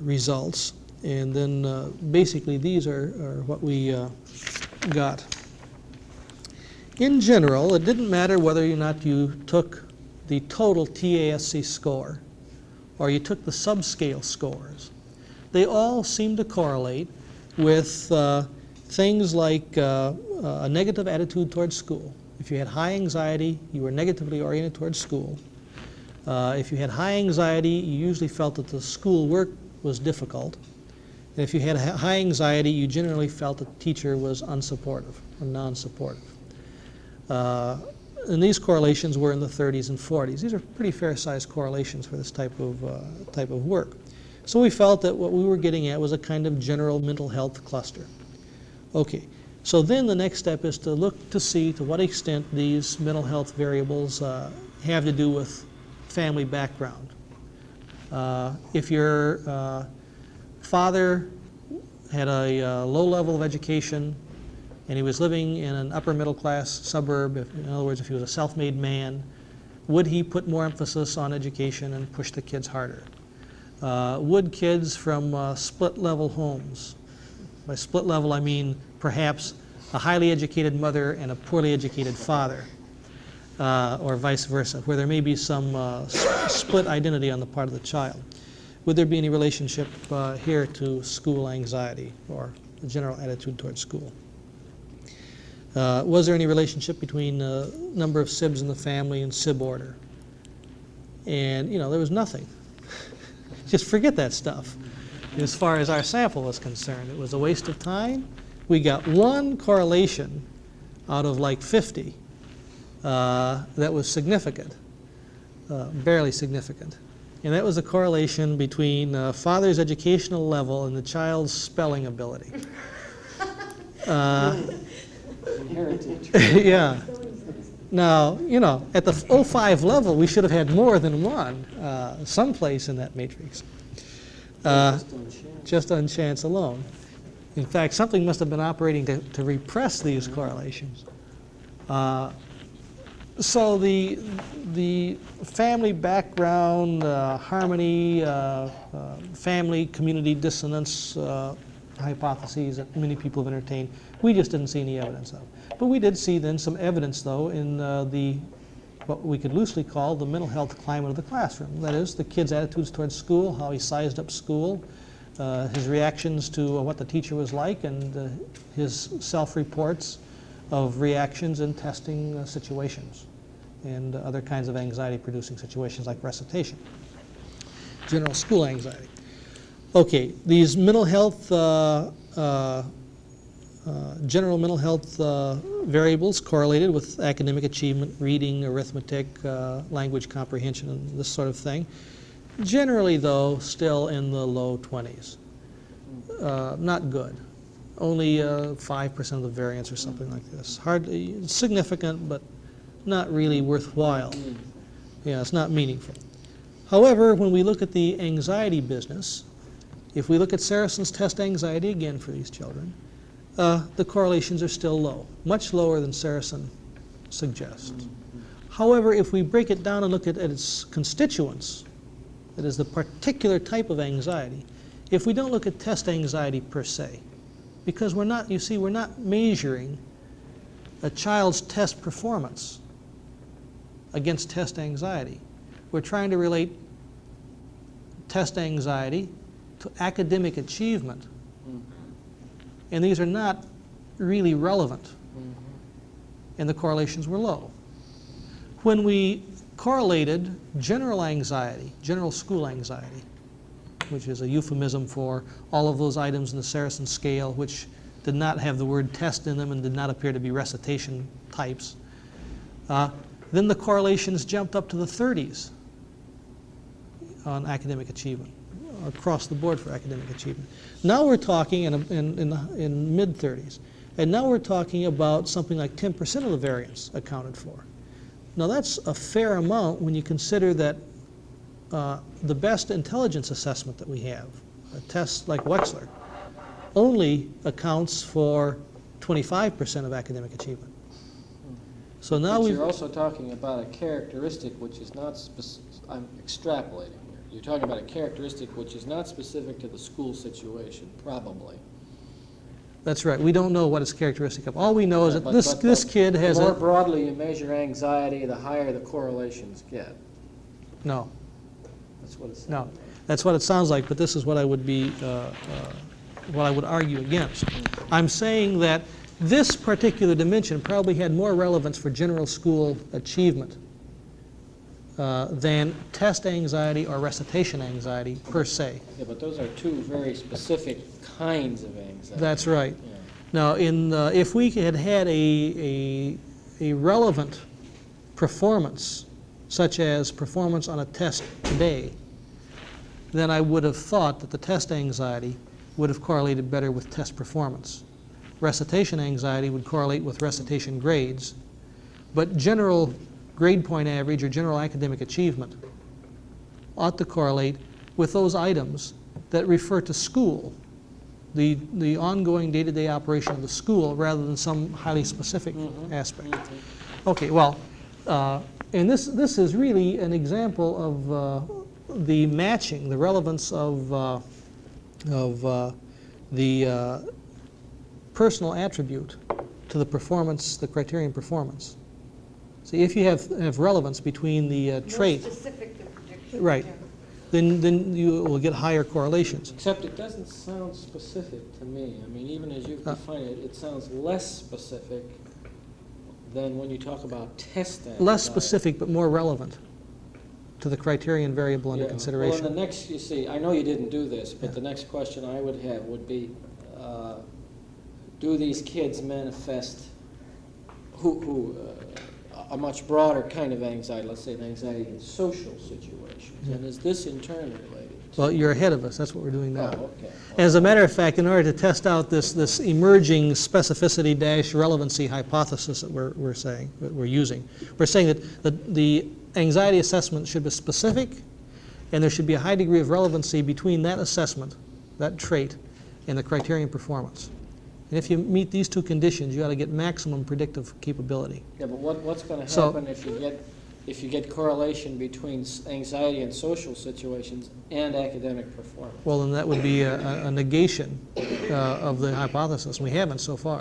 results. And then basically these are what we got. In general, it didn't matter whether or not you took the total TASC score or you took the subscale scores. They all seem to correlate with things like a negative attitude towards school. If you had high anxiety, you were negatively oriented towards school. If you had high anxiety, you usually felt that the school work was difficult. And if you had high anxiety, you generally felt that the teacher was unsupportive or non-supportive. And these correlations were in the 30s and 40s. These are pretty fair-sized correlations for this type of work. So we felt that what we were getting at was a kind of general mental health cluster. Okay, so then the next step is to look to see to what extent these mental health variables have to do with family background. If your father had a low level of education and he was living in an upper middle class suburb, in other words, if he was a self-made man, would he put more emphasis on education and push the kids harder? Would kids from split level homes, by split level I mean perhaps a highly educated mother and a poorly educated father, or vice versa, where there may be some split identity on the part of the child. Would there be any relationship here to school anxiety or the general attitude towards school? Was there any relationship between number of SIBs in the family and SIB order? And, there was nothing. Just forget that stuff. As far as our sample was concerned, it was a waste of time. We got one correlation out of like 50 that was significant, barely significant. And that was a correlation between father's educational level and the child's spelling ability. Inherited. Yeah. Now, at the 05 level, we should have had more than one someplace in that matrix. Just on chance alone. In fact, something must have been operating to repress these correlations. So the family background, harmony, family community dissonance hypotheses that many people have entertained, we just didn't see any evidence of. But we did see then some evidence, though, in what we could loosely call the mental health climate of the classroom. That is, the kid's attitudes towards school, how he sized up school, his reactions to what the teacher was like, and his self-reports of reactions in testing situations and other kinds of anxiety-producing situations like recitation, general school anxiety. Okay, these mental health, general mental health variables correlated with academic achievement, reading, arithmetic, language comprehension, and this sort of thing. Generally, though, still in the low 20s. Not good. Only 5% of the variance or something like this. Hardly significant, but not really worthwhile. Yeah, it's not meaningful. However, when we look at the anxiety business, if we look at Saracen's test anxiety again for these children, the correlations are still low, much lower than Saracen suggests. However, if we break it down and look at its constituents, that is the particular type of anxiety, if we don't look at test anxiety per se, because we're not, you see, we're not measuring a child's test performance against test anxiety. We're trying to relate test anxiety to academic achievement. And these are not really relevant. And the correlations were low. When we correlated general anxiety, general school anxiety, which is a euphemism for all of those items in the Saracen scale which did not have the word test in them and did not appear to be recitation types, then the correlations jumped up to the 30s on academic achievement, across the board for academic achievement. Now we're talking in mid-30s, and now we're talking about something like 10% of the variance accounted for. Now that's a fair amount when you consider that the best intelligence assessment that we have, a test like Wechsler, only accounts for 25% of academic achievement. So now But you're also talking about a characteristic which is not I'm extrapolating here. You're talking about a characteristic which is not specific to the school situation, probably. That's right. We don't know what it's characteristic of. All we know is that this kid has the more broadly you measure anxiety, the higher the correlations get. No. That's what it's. No. That's what it sounds like, but this is what I would be, what I would argue against. I'm saying that this particular dimension probably had more relevance for general school achievement than test anxiety or recitation anxiety per se. Yeah, but those are two very specific kinds of anxiety. That's right. Yeah. Now, if we had had a relevant performance, such as performance on a test today, then I would have thought that the test anxiety would have correlated better with test performance. Recitation anxiety would correlate with recitation grades, but general grade point average or general academic achievement ought to correlate with those items that refer to school, the ongoing day-to-day operation of the school, rather than some highly specific aspect. Okay, well, and this is really an example of the matching, the relevance of the personal attribute to the performance, the criterion performance. See, if you have relevance between the trait, More specific than prediction. right, Yeah. then you will get higher correlations. Except it doesn't sound specific to me. I mean, even as you've defined it, it sounds less specific than when you talk about test anxiety. Less specific, but more relevant to the criterion variable under consideration. Well, in the next, you see, I know you didn't do this, but Yeah. the next question I would have would be, do these kids manifest a much broader kind of anxiety, let's say an anxiety in social situations, and is this in turn related? Well, you're ahead of us. That's what we're doing now. Oh, okay. As a matter of fact, in order to test out this emerging specificity-relevancy hypothesis that we're saying, that we're using, we're saying that the anxiety assessment should be specific, and there should be a high degree of relevancy between that assessment, that trait, and the criterion performance. And if you meet these two conditions, you ought to get maximum predictive capability. Yeah, but what's going to So- happen if you get correlation between anxiety and social situations and academic performance? Well, then that would be a negation of the hypothesis. We haven't so far.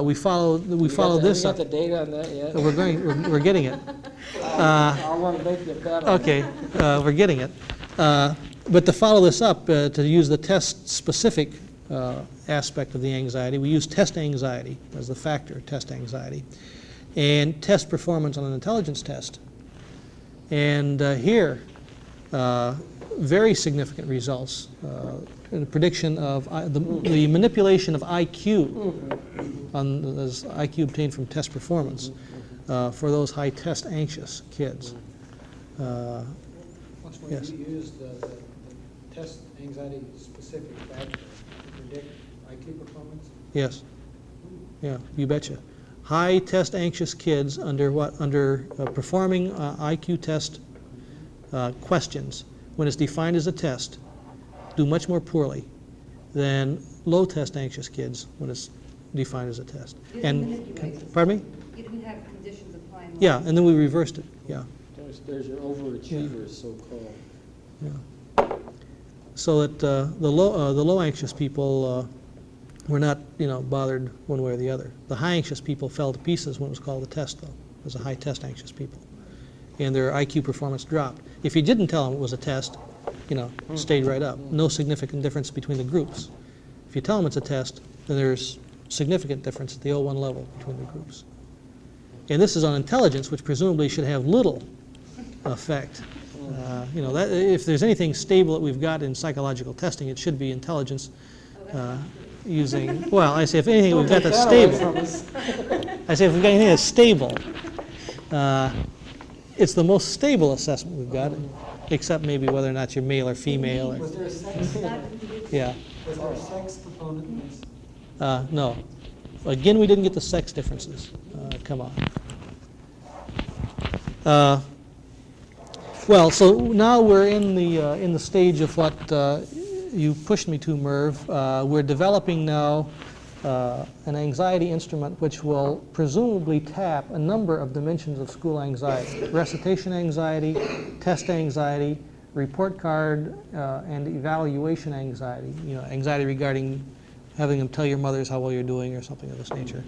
We follow this You up. got the data on that yet? We're getting it. I want to make you bet on Okay, we're getting it. But to follow this up, to use the test-specific aspect of the anxiety, we use test anxiety as the factor, test anxiety, and test performance on an intelligence test. And here, very significant results in the prediction of the manipulation of IQ, as IQ obtained from test performance, for those high test anxious kids. Once Yes. you use the test anxiety specific factor to predict IQ performance? Yes. Yeah, you betcha. High test anxious kids under performing IQ test questions, when it's defined as a test, do much more poorly than low test anxious kids when it's defined as a test. You And didn't manipulate it. pardon me? You didn't have conditions applying. Yeah, and then we reversed it. Yeah. There's your overachievers, so-called. Yeah. So that the low anxious people were not, bothered one way or the other. The high anxious people fell to pieces when it was called a test, though. It was a high test anxious people, and their IQ performance dropped. If you didn't tell them it was a test, stayed right up. No significant difference between the groups. If you tell them it's a test, then there's significant difference at the O1 level between the groups. And this is on intelligence, which presumably should have little effect. That if there's anything stable that we've got in psychological testing, it should be intelligence using, well, I say if anything we've got that's stable. I say if we've got anything that's stable, it's the most stable assessment we've got, except maybe whether or not you're male or female. Was there a sex, Yeah, was there a sex component in this? no. Again, we didn't get the sex differences. Come on. Well, so now we're in the stage of what you pushed me to, Merv. We're developing now an anxiety instrument which will presumably tap a number of dimensions of school anxiety: recitation anxiety, test anxiety, report card, and evaluation anxiety. Anxiety regarding having them tell your mothers how well you're doing or something of this nature.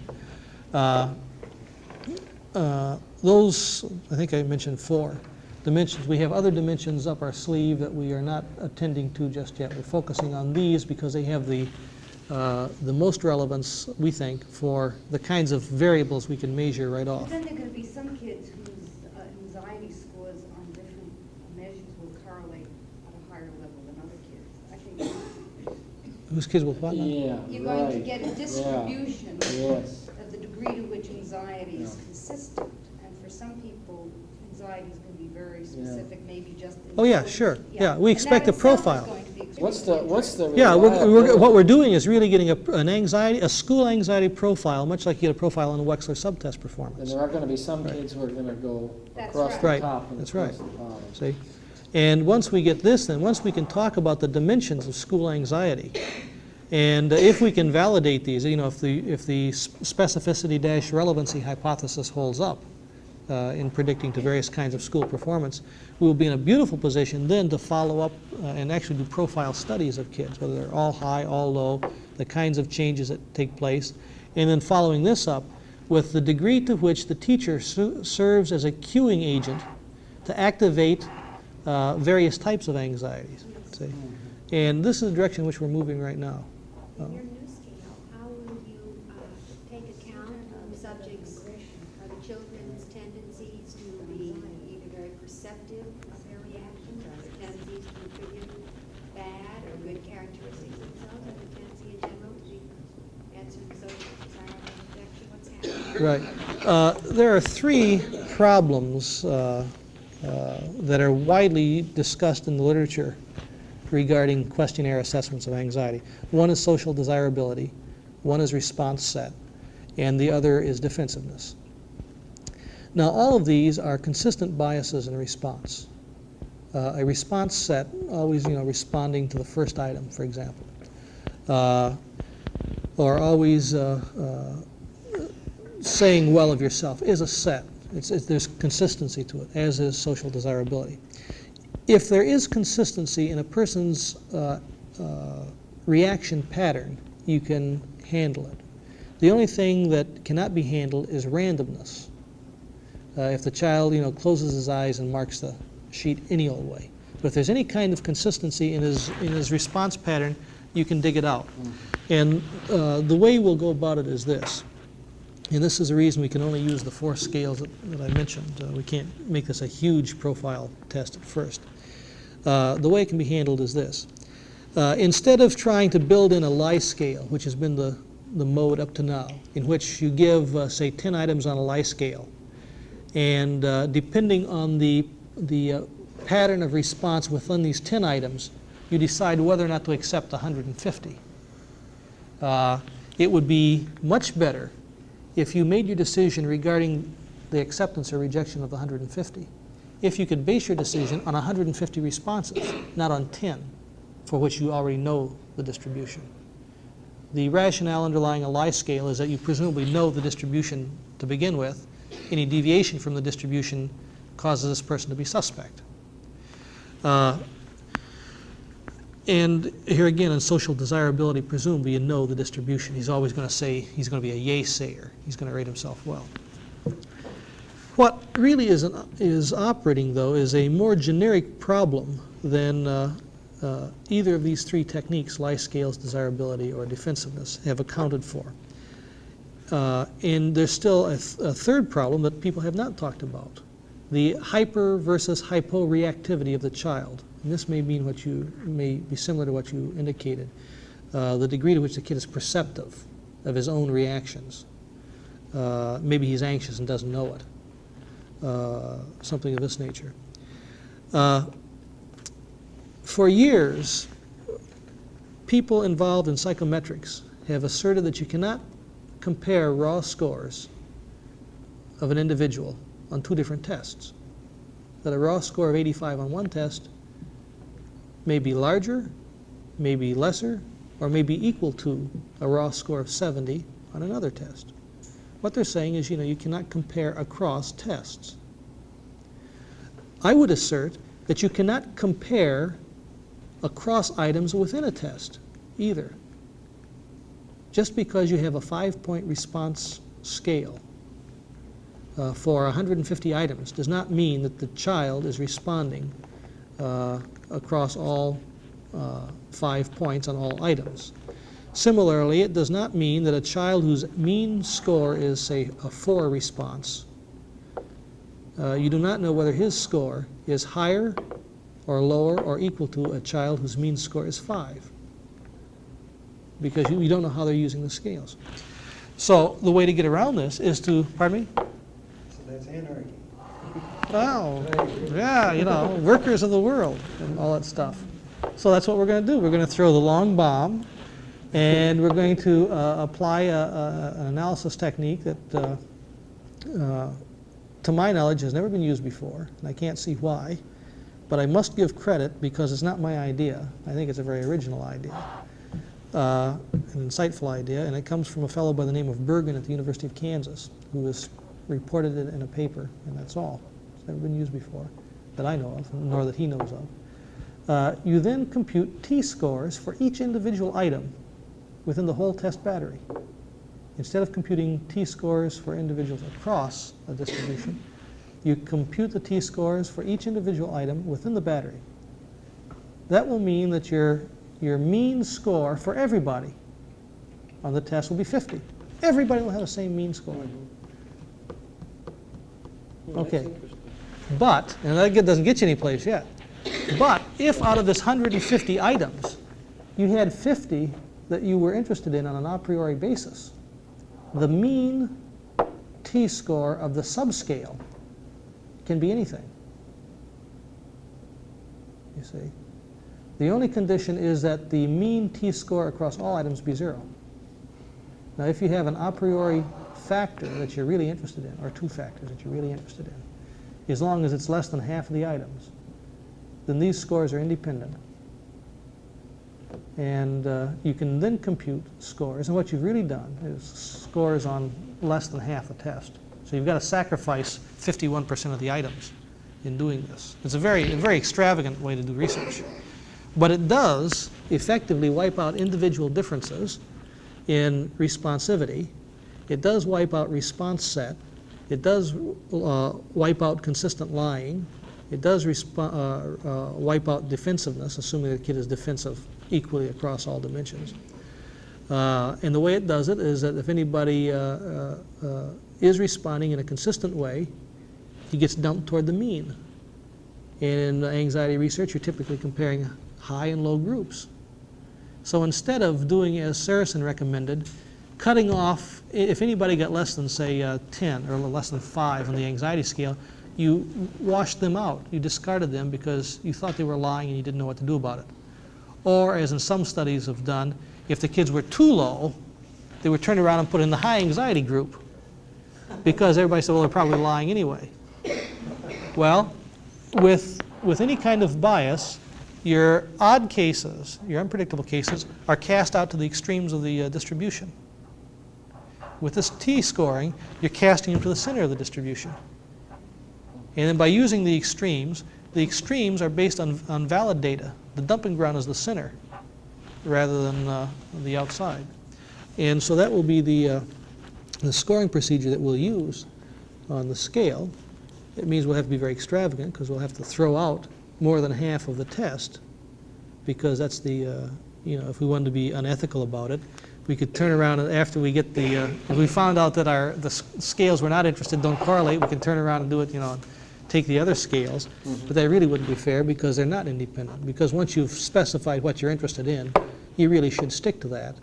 Those, I think I mentioned 4 dimensions. We have other dimensions up our sleeve that we are not attending to just yet. We're focusing on these because they have the most relevance, we think, for the kinds of variables we can measure right But off. then there could be some kids whose anxiety scores on different measures will correlate at a higher level than other kids. I think Whose kids will what now? Yeah, you're going to right. get a distribution Yes. of the degree to which anxiety is consistent. And for some people, anxiety is going to be very specific, maybe just. in Oh, yeah, children. sure. Yeah, we And expect that a itself is profile. going to be What's extremely the Yeah, reliability? what we're doing is really getting a school anxiety profile, much like you get a profile on the Wechsler subtest And performance. there are going to be some kids who are going to go That's across right. the Right, top and that's across right. the bottom. See? And once we get this, then once we can talk about the dimensions of school anxiety, and if we can validate these, if the specificity-relevancy hypothesis holds up in predicting to various kinds of school performance, we will be in a beautiful position then to follow up and actually do profile studies of kids, whether they're all high, all low, the kinds of changes that take place, and then following this up with the degree to which the teacher serves as a cueing agent to activate various types of anxieties. See? And this is the direction in which we're moving right now. In your new scale, how will you take account of subjects, the children's tendencies to be either very perceptive of their reactions, or their tendencies to attribute bad or good characteristics themselves, and the tendency in general to be answering social desire and objection, what's happening? Right. There are 3 problems that are widely discussed in the literature regarding questionnaire assessments of anxiety. One is social desirability, one is response set, and the other is defensiveness. Now, all of these are consistent biases in response. A response set, always responding to the first item, for example. or always saying well of yourself is a set. There's consistency to it, as is social desirability. If there is consistency in a person's reaction pattern, you can handle it. The only thing that cannot be handled is randomness. If the child, closes his eyes and marks the sheet any old way. But if there's any kind of consistency in his response pattern, you can dig it out. And the way we'll go about it is this. And this is the reason we can only use the 4 scales that I mentioned. We can't make this a huge profile test at first. The way it can be handled is this. Instead of trying to build in a lie scale, which has been the mode up to now, in which you give, say, 10 items on a lie scale, and depending on the pattern of response within these 10 items, you decide whether or not to accept 150. It would be much better if you made your decision regarding the acceptance or rejection of the 150, if you could base your decision on 150 responses, not on 10, for which you already know the distribution. The rationale underlying a lie scale is that you presumably know the distribution to begin with. Any deviation from the distribution causes this person to be suspect. And here again, in social desirability, presumably you know the distribution. He's always going to say, he's going to be a yay-sayer. He's going to rate himself well. What really is operating, though, is a more generic problem than either of these 3 techniques, lie scales, desirability, or defensiveness, have accounted for. And there's still a third problem that people have not talked about, the hyper versus hypo-reactivity of the child. And this may mean may be similar to what you indicated, the degree to which the kid is perceptive of his own reactions. Maybe he's anxious and doesn't know it, something of this nature. For years, people involved in psychometrics have asserted that you cannot compare raw scores of an individual on 2 different tests. That a raw score of 85 on one test may be larger, may be lesser, or may be equal to a raw score of 70 on another test. What they're saying is, you cannot compare across tests. I would assert that you cannot compare across items within a test either. Just because you have a 5-point response scale for 150 items does not mean that the child is responding across all 5 points on all items. Similarly, it does not mean that a child whose mean score is, say, a 4 response, you do not know whether his score is higher or lower or equal to a child whose mean score is 5, because you don't know how they're using the scales. So the way to get around this is to, pardon me? So that's anarchy. Wow, yeah, workers of the world and all that stuff. So that's what we're going to do. We're going to throw the long bomb, and we're going to apply an analysis technique that, to my knowledge, has never been used before, and I can't see why. But I must give credit because it's not my idea. I think it's a very original idea, an insightful idea, and it comes from a fellow by the name of Bergen at the University of Kansas, who has reported it in a paper, and that's all. It's never been used before that I know of, nor that he knows of. You then compute t-scores for each individual item within the whole test battery. Instead of computing t-scores for individuals across a distribution, you compute the t-scores for each individual item within the battery. That will mean that your mean score for everybody on the test will be 50. Everybody will have the same mean score. Okay. But, and that doesn't get you anyplace yet, but if out of this 150 items, you had 50 that you were interested in on an a priori basis, the mean t-score of the subscale can be anything, you see. The only condition is that the mean t-score across all items be 0. Now, if you have an a priori factor that you're really interested in, or 2 factors that you're really interested in, as long as it's less than half of the items, then these scores are independent. And you can then compute scores. And what you've really done is scores on less than half a test. So you've got to sacrifice 51% of the items in doing this. It's a very extravagant way to do research. But it does effectively wipe out individual differences in responsivity. It does wipe out response set. It does wipe out consistent lying. It does wipe out defensiveness, assuming the kid is defensive equally across all dimensions. And the way it does it is that if anybody is responding in a consistent way, he gets dumped toward the mean. And in anxiety research, you're typically comparing high and low groups. So instead of doing as Saracen recommended, cutting off, if anybody got less than, say, 10 or less than 5 on the anxiety scale, you washed them out. You discarded them because you thought they were lying and you didn't know what to do about it. Or, as in some studies have done, if the kids were too low, they would turn around and put in the high anxiety group because everybody said, well, they're probably lying anyway. Well, with any kind of bias, your odd cases, your unpredictable cases, are cast out to the extremes of the distribution. With this t-scoring, you're casting them to the center of the distribution. And then by using the extremes are based on valid data. The dumping ground is the center rather than the outside. And so that will be the scoring procedure that we'll use on the scale. It means we'll have to be very extravagant because we'll have to throw out more than half of the test because that's the, if we wanted to be unethical about it, we could turn around and after we get the, if we found out that the scales we're not interested don't correlate, we can turn around and do it, take the other scales. Mm-hmm. But that really wouldn't be fair because they're not independent. Because once you've specified what you're interested in, you really should stick to that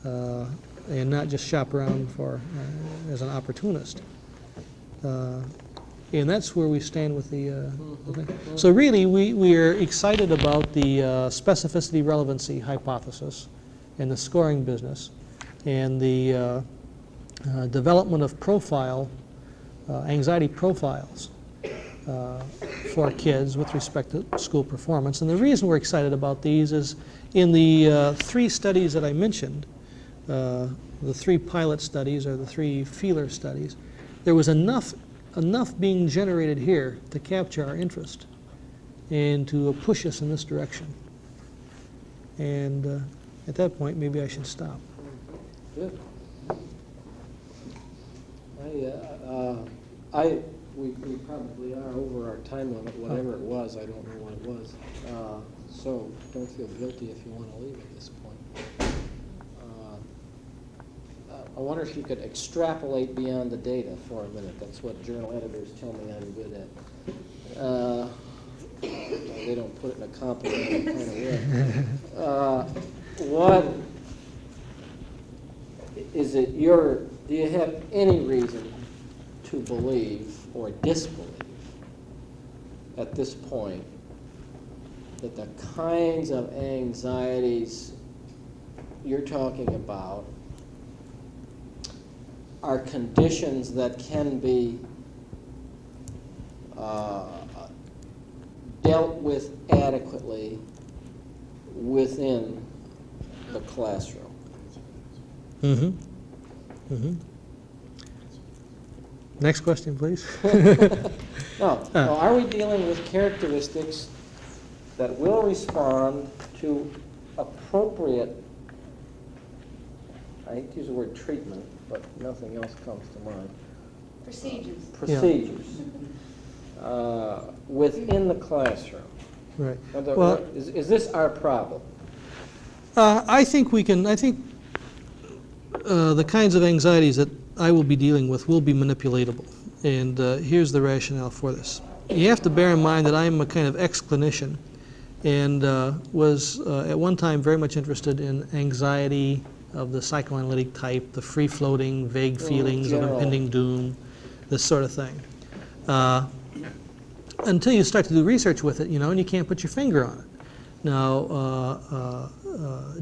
and not just shop around for as an opportunist. And that's where we stand with the thing. So really, we are excited about the specificity relevancy hypothesis in the scoring business and the development of anxiety profiles for kids with respect to school performance. And the reason we're excited about these is in the 3 studies that I mentioned, the 3 pilot studies or the 3 feeler studies, there was enough being generated here to capture our interest and to push us in this direction. And at that point, maybe I should stop. Good. We probably are over our time limit, whatever it was. I don't know what it was. So don't feel guilty if you want to leave at this point. I wonder if you could extrapolate beyond the data for a minute. That's what journal editors tell me I'm good at. They don't put it in a complicated kind of way. What is it do you have any reason to believe or disbelieve at this point that the kinds of anxieties you're talking about are conditions that can be dealt with adequately within the classroom? Mm-hmm. Mm-hmm. Next question, please. No. Are we dealing with characteristics that will respond to appropriate, I hate to use the word treatment, but nothing else comes to mind. Procedures. Within the classroom. Right. Well, is this our problem? I think the kinds of anxieties that I will be dealing with will be manipulatable. And here's the rationale for this. You have to bear in mind that I'm a kind of ex-clinician and was at one time very much interested in anxiety of the psychoanalytic type, the free-floating, vague feelings of impending doom, this sort of thing. Until you start to do research with it, and you can't put your finger on it. Now,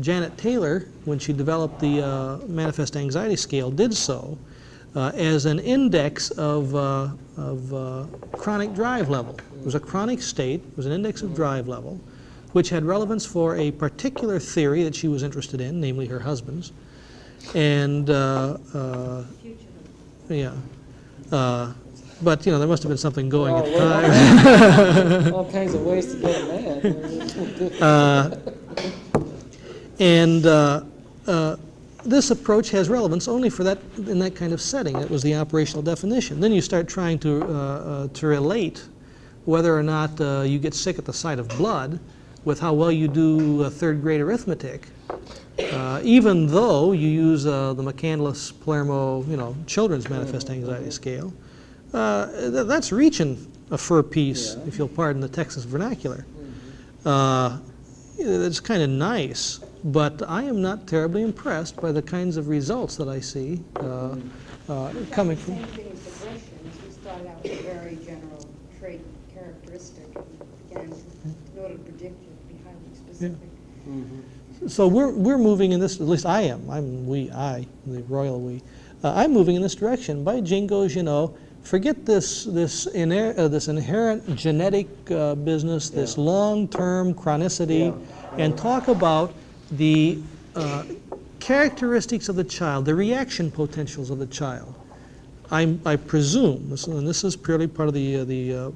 Janet Taylor, when she developed the Manifest Anxiety Scale, did so as an index of chronic drive level. It was a chronic state, it was an index of drive level which had relevance for a particular theory that she was interested in, namely her husband's. And, yeah. But, there must have been something going at the time. All kinds of ways to get mad. And this approach has relevance only for that, in that kind of setting. That was the operational definition. Then you start trying to relate whether or not you get sick at the sight of blood with how well you do third grade arithmetic, even though you use the McCandless-Palermo, children's manifest anxiety scale. That's reaching a fur piece, if you'll pardon the Texas vernacular. It's kind of nice, but I am not terribly impressed by the kinds of results that I see coming from. Same thing as aggression, as we started out with a very general trait characteristic, and again, in order to predict it, be highly specific. So we're moving in this, at least I am, the royal we. I'm moving in this direction. By jingoes, forget this inherent genetic business, this long-term chronicity, and talk about the characteristics of the child, the reaction potentials of the child. I presume, and this is purely part of the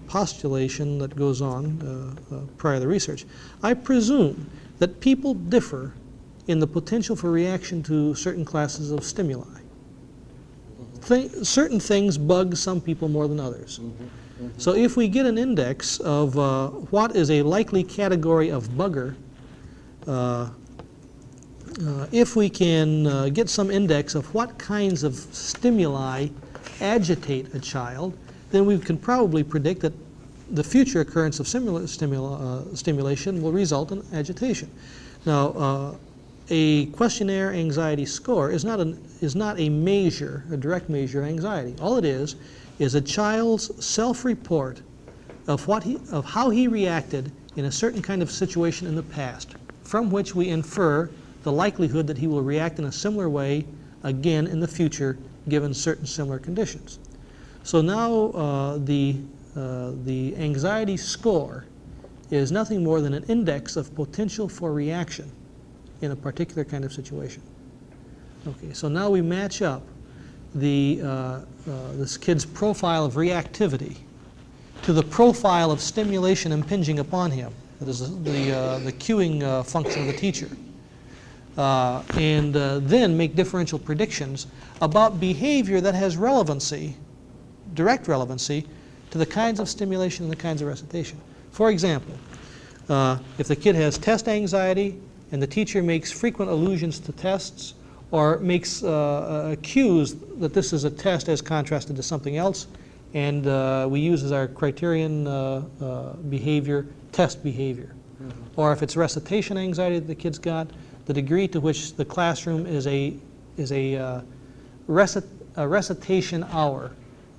postulation that goes on prior to the research, I presume that people differ in the potential for reaction to certain classes of stimuli. Certain things bug some people more than others. So if we get an index of what is a likely category of bugger, if we can get some index of what kinds of stimuli agitate a child, then we can probably predict that the future occurrence of stimulation will result in agitation. Now, a questionnaire anxiety score is not a measure, a direct measure of anxiety. All it is a child's self-report of how he reacted in a certain kind of situation in the past, from which we infer the likelihood that he will react in a similar way again in the future, given certain similar conditions. So now the anxiety score is nothing more than an index of potential for reaction in a particular kind of situation. Okay, so now we match up this kid's profile of reactivity to the profile of stimulation impinging upon him. That is the cueing function of the teacher. And then make differential predictions about behavior that has relevancy, direct relevancy, to the kinds of stimulation and the kinds of recitation. For example, if the kid has test anxiety and the teacher makes frequent allusions to tests or makes cues that this is a test as contrasted to something else, and we use as our criterion behavior, test behavior. Or if it's recitation anxiety that the kid's got, the degree to which the classroom is a recitation hour,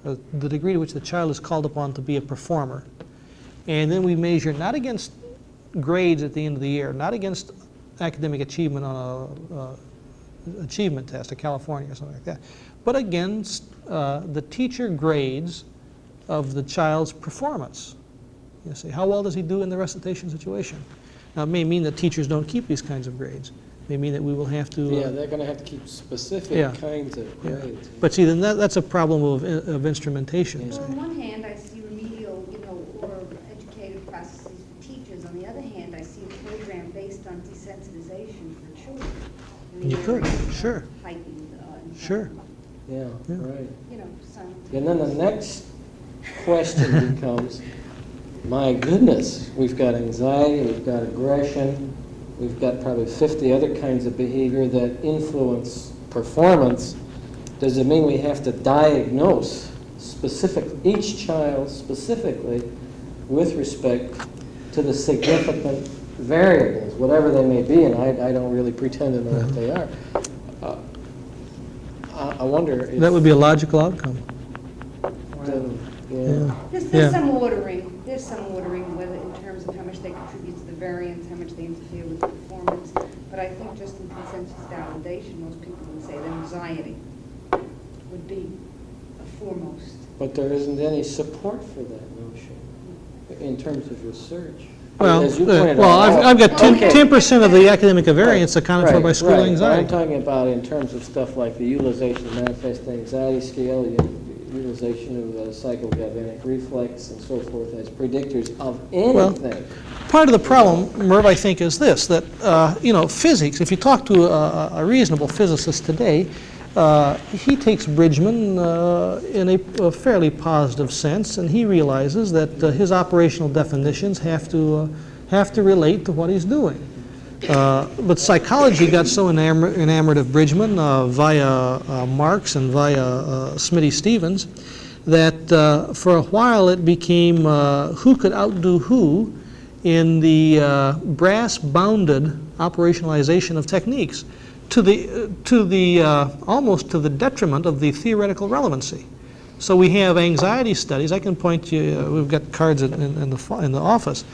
the degree to which the child is called upon to be a performer. And then we measure not against grades at the end of the year, not against academic achievement on a achievement test, a California or something like that, but against the teacher grades of the child's performance. You see, how well does he do in the recitation situation? Now, it may mean that teachers don't keep these kinds of grades. It may mean that we will have to... they're going to have to keep specific kinds of grades. But see, then that's a problem of instrumentation. Well, on one hand, I see remedial, or educative processes for teachers. On the other hand, I see a program based on desensitization for children. You could, sure. Heightened. Sure. Yeah, right. Some. And then the next question becomes, my goodness, we've got anxiety, we've got aggression, we've got probably 50 other kinds of behavior that influence performance. Does it mean we have to diagnose each child specifically with respect to the significant variables, whatever they may be, and I don't really pretend to know what they are. I wonder if... That would be a logical outcome. There's some ordering. There's some ordering, whether in terms of how much they contribute to the variance, how much they interfere with the performance. But I think just in consensus validation, most people would say that anxiety would be foremost. But there isn't any support for that notion in terms of research. Well, as you pointed well, out. I've got Okay. 10% of the academic variance accounted for by school Right, right. anxiety. I'm talking about in terms of stuff like the utilization of manifest anxiety scale, utilization of psychogalvanic reflex and so forth as predictors of anything. Part of the problem, Merv, I think, is this, that, physics, if you talk to a reasonable physicist today, he takes Bridgman in a fairly positive sense, and he realizes that his operational definitions have to relate to what he's doing. But psychology got so enamored of Bridgman via Marx and via Smitty-Stevens that for a while it became who could outdo who in the brass-bounded operationalization of techniques, to the almost to the detriment of the theoretical relevancy. So we have anxiety studies. I can point you. We've got cards in the office.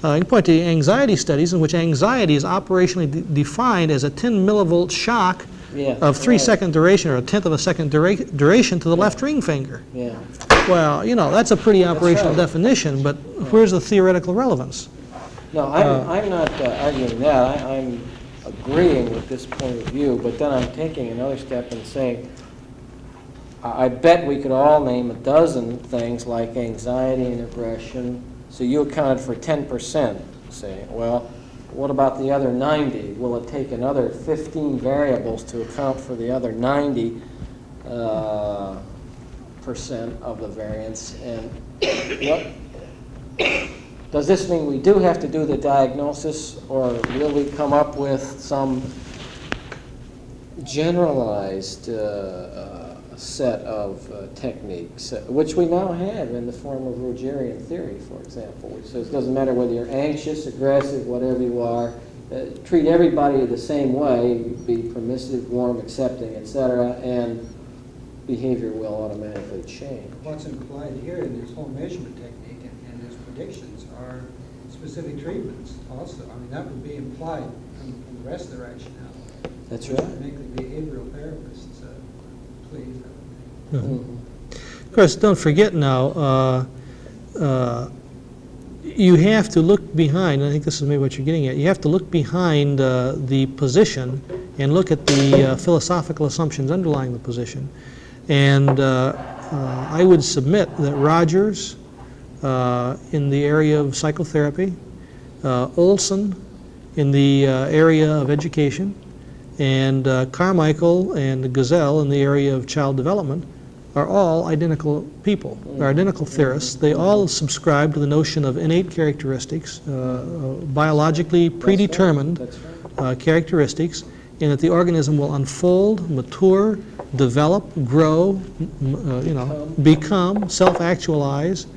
I can point to anxiety studies in which anxiety is operationally defined as a 10 millivolt shock of 3-second duration, or a tenth of a second duration to the left ring finger. Yeah. Well, that's a pretty operational definition, but where's the theoretical relevance? No, I'm not arguing that. I'm agreeing with this point of view, but then I'm taking another step and saying, I bet we could all name a dozen things like anxiety and aggression. So you accounted for 10%, say. Well, what about the other 90? Will it take another 15 variables to account for the other 90% of the variance? And what does this mean? We do have to do the diagnosis, or will we come up with some generalized set of techniques, which we now have in the form of Rogerian theory, for example, which says it doesn't matter whether you're anxious, aggressive, whatever you are, treat everybody the same way, be permissive, warm, accepting, etc., and behavior will automatically change. What's implied here in this whole measurement technique and its predictions are specific treatments also. I mean, that would be implied from the rest of the rationale. That's Which right. would make the behavioral therapists pleased. Of course, don't forget now, you have to look behind, I think this is maybe what you're getting at, you have to look behind the position and look at the philosophical assumptions underlying the position. And I would submit that Rogers, in the area of psychotherapy, Olson in the area of education, and Carmichael and Gazelle in the area of child development are all identical people, are identical theorists. They all subscribe to the notion of innate characteristics, biologically predetermined characteristics, and that the organism will unfold, mature, develop, grow, become, self-actualize,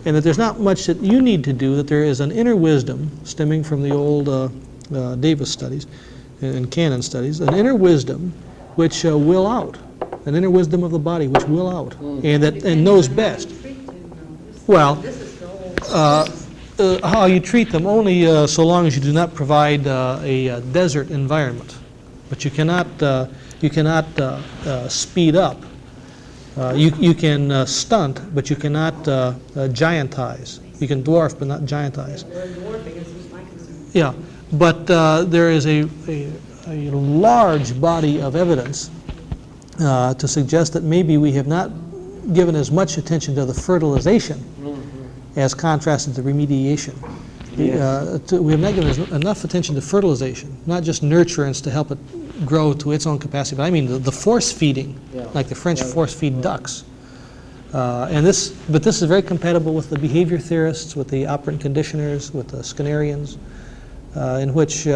and that there's not much that you need to do, that there is an inner wisdom stemming from the old Davis studies and Cannon studies, an inner wisdom which will out, an inner wisdom of the body which will out, and knows best. Well, how you treat them only so long as you do not provide a desert environment, but you cannot speed up. You can stunt, but you cannot giantize. You can dwarf, but not giantize. Dwarfing is my concern. Yeah, but there is a large body of evidence to suggest that maybe we have not given as much attention to the fertilization as contrasted to remediation. Yes. We have not given enough attention to fertilization, not just nurturance to help it grow to its own capacity, but I mean the force feeding, like the French force feed ducks. But this is very compatible with the behavior theorists, with the operant conditioners, with the Skinnerians, in which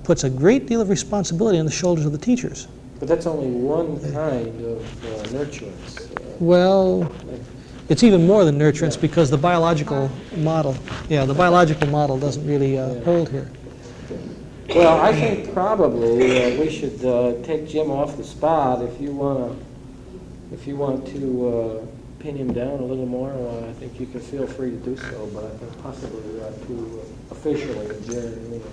puts a great deal of responsibility on the shoulders of the teachers. But that's only one kind of nurturance. Well, it's even more than nurturance because the biological model, the biological model doesn't really hold here. Well, I think probably we should take Jim off the spot. If you want to pin him down a little more, I think you can feel free to do so. But I think possibly we ought to officially adjourn the meeting.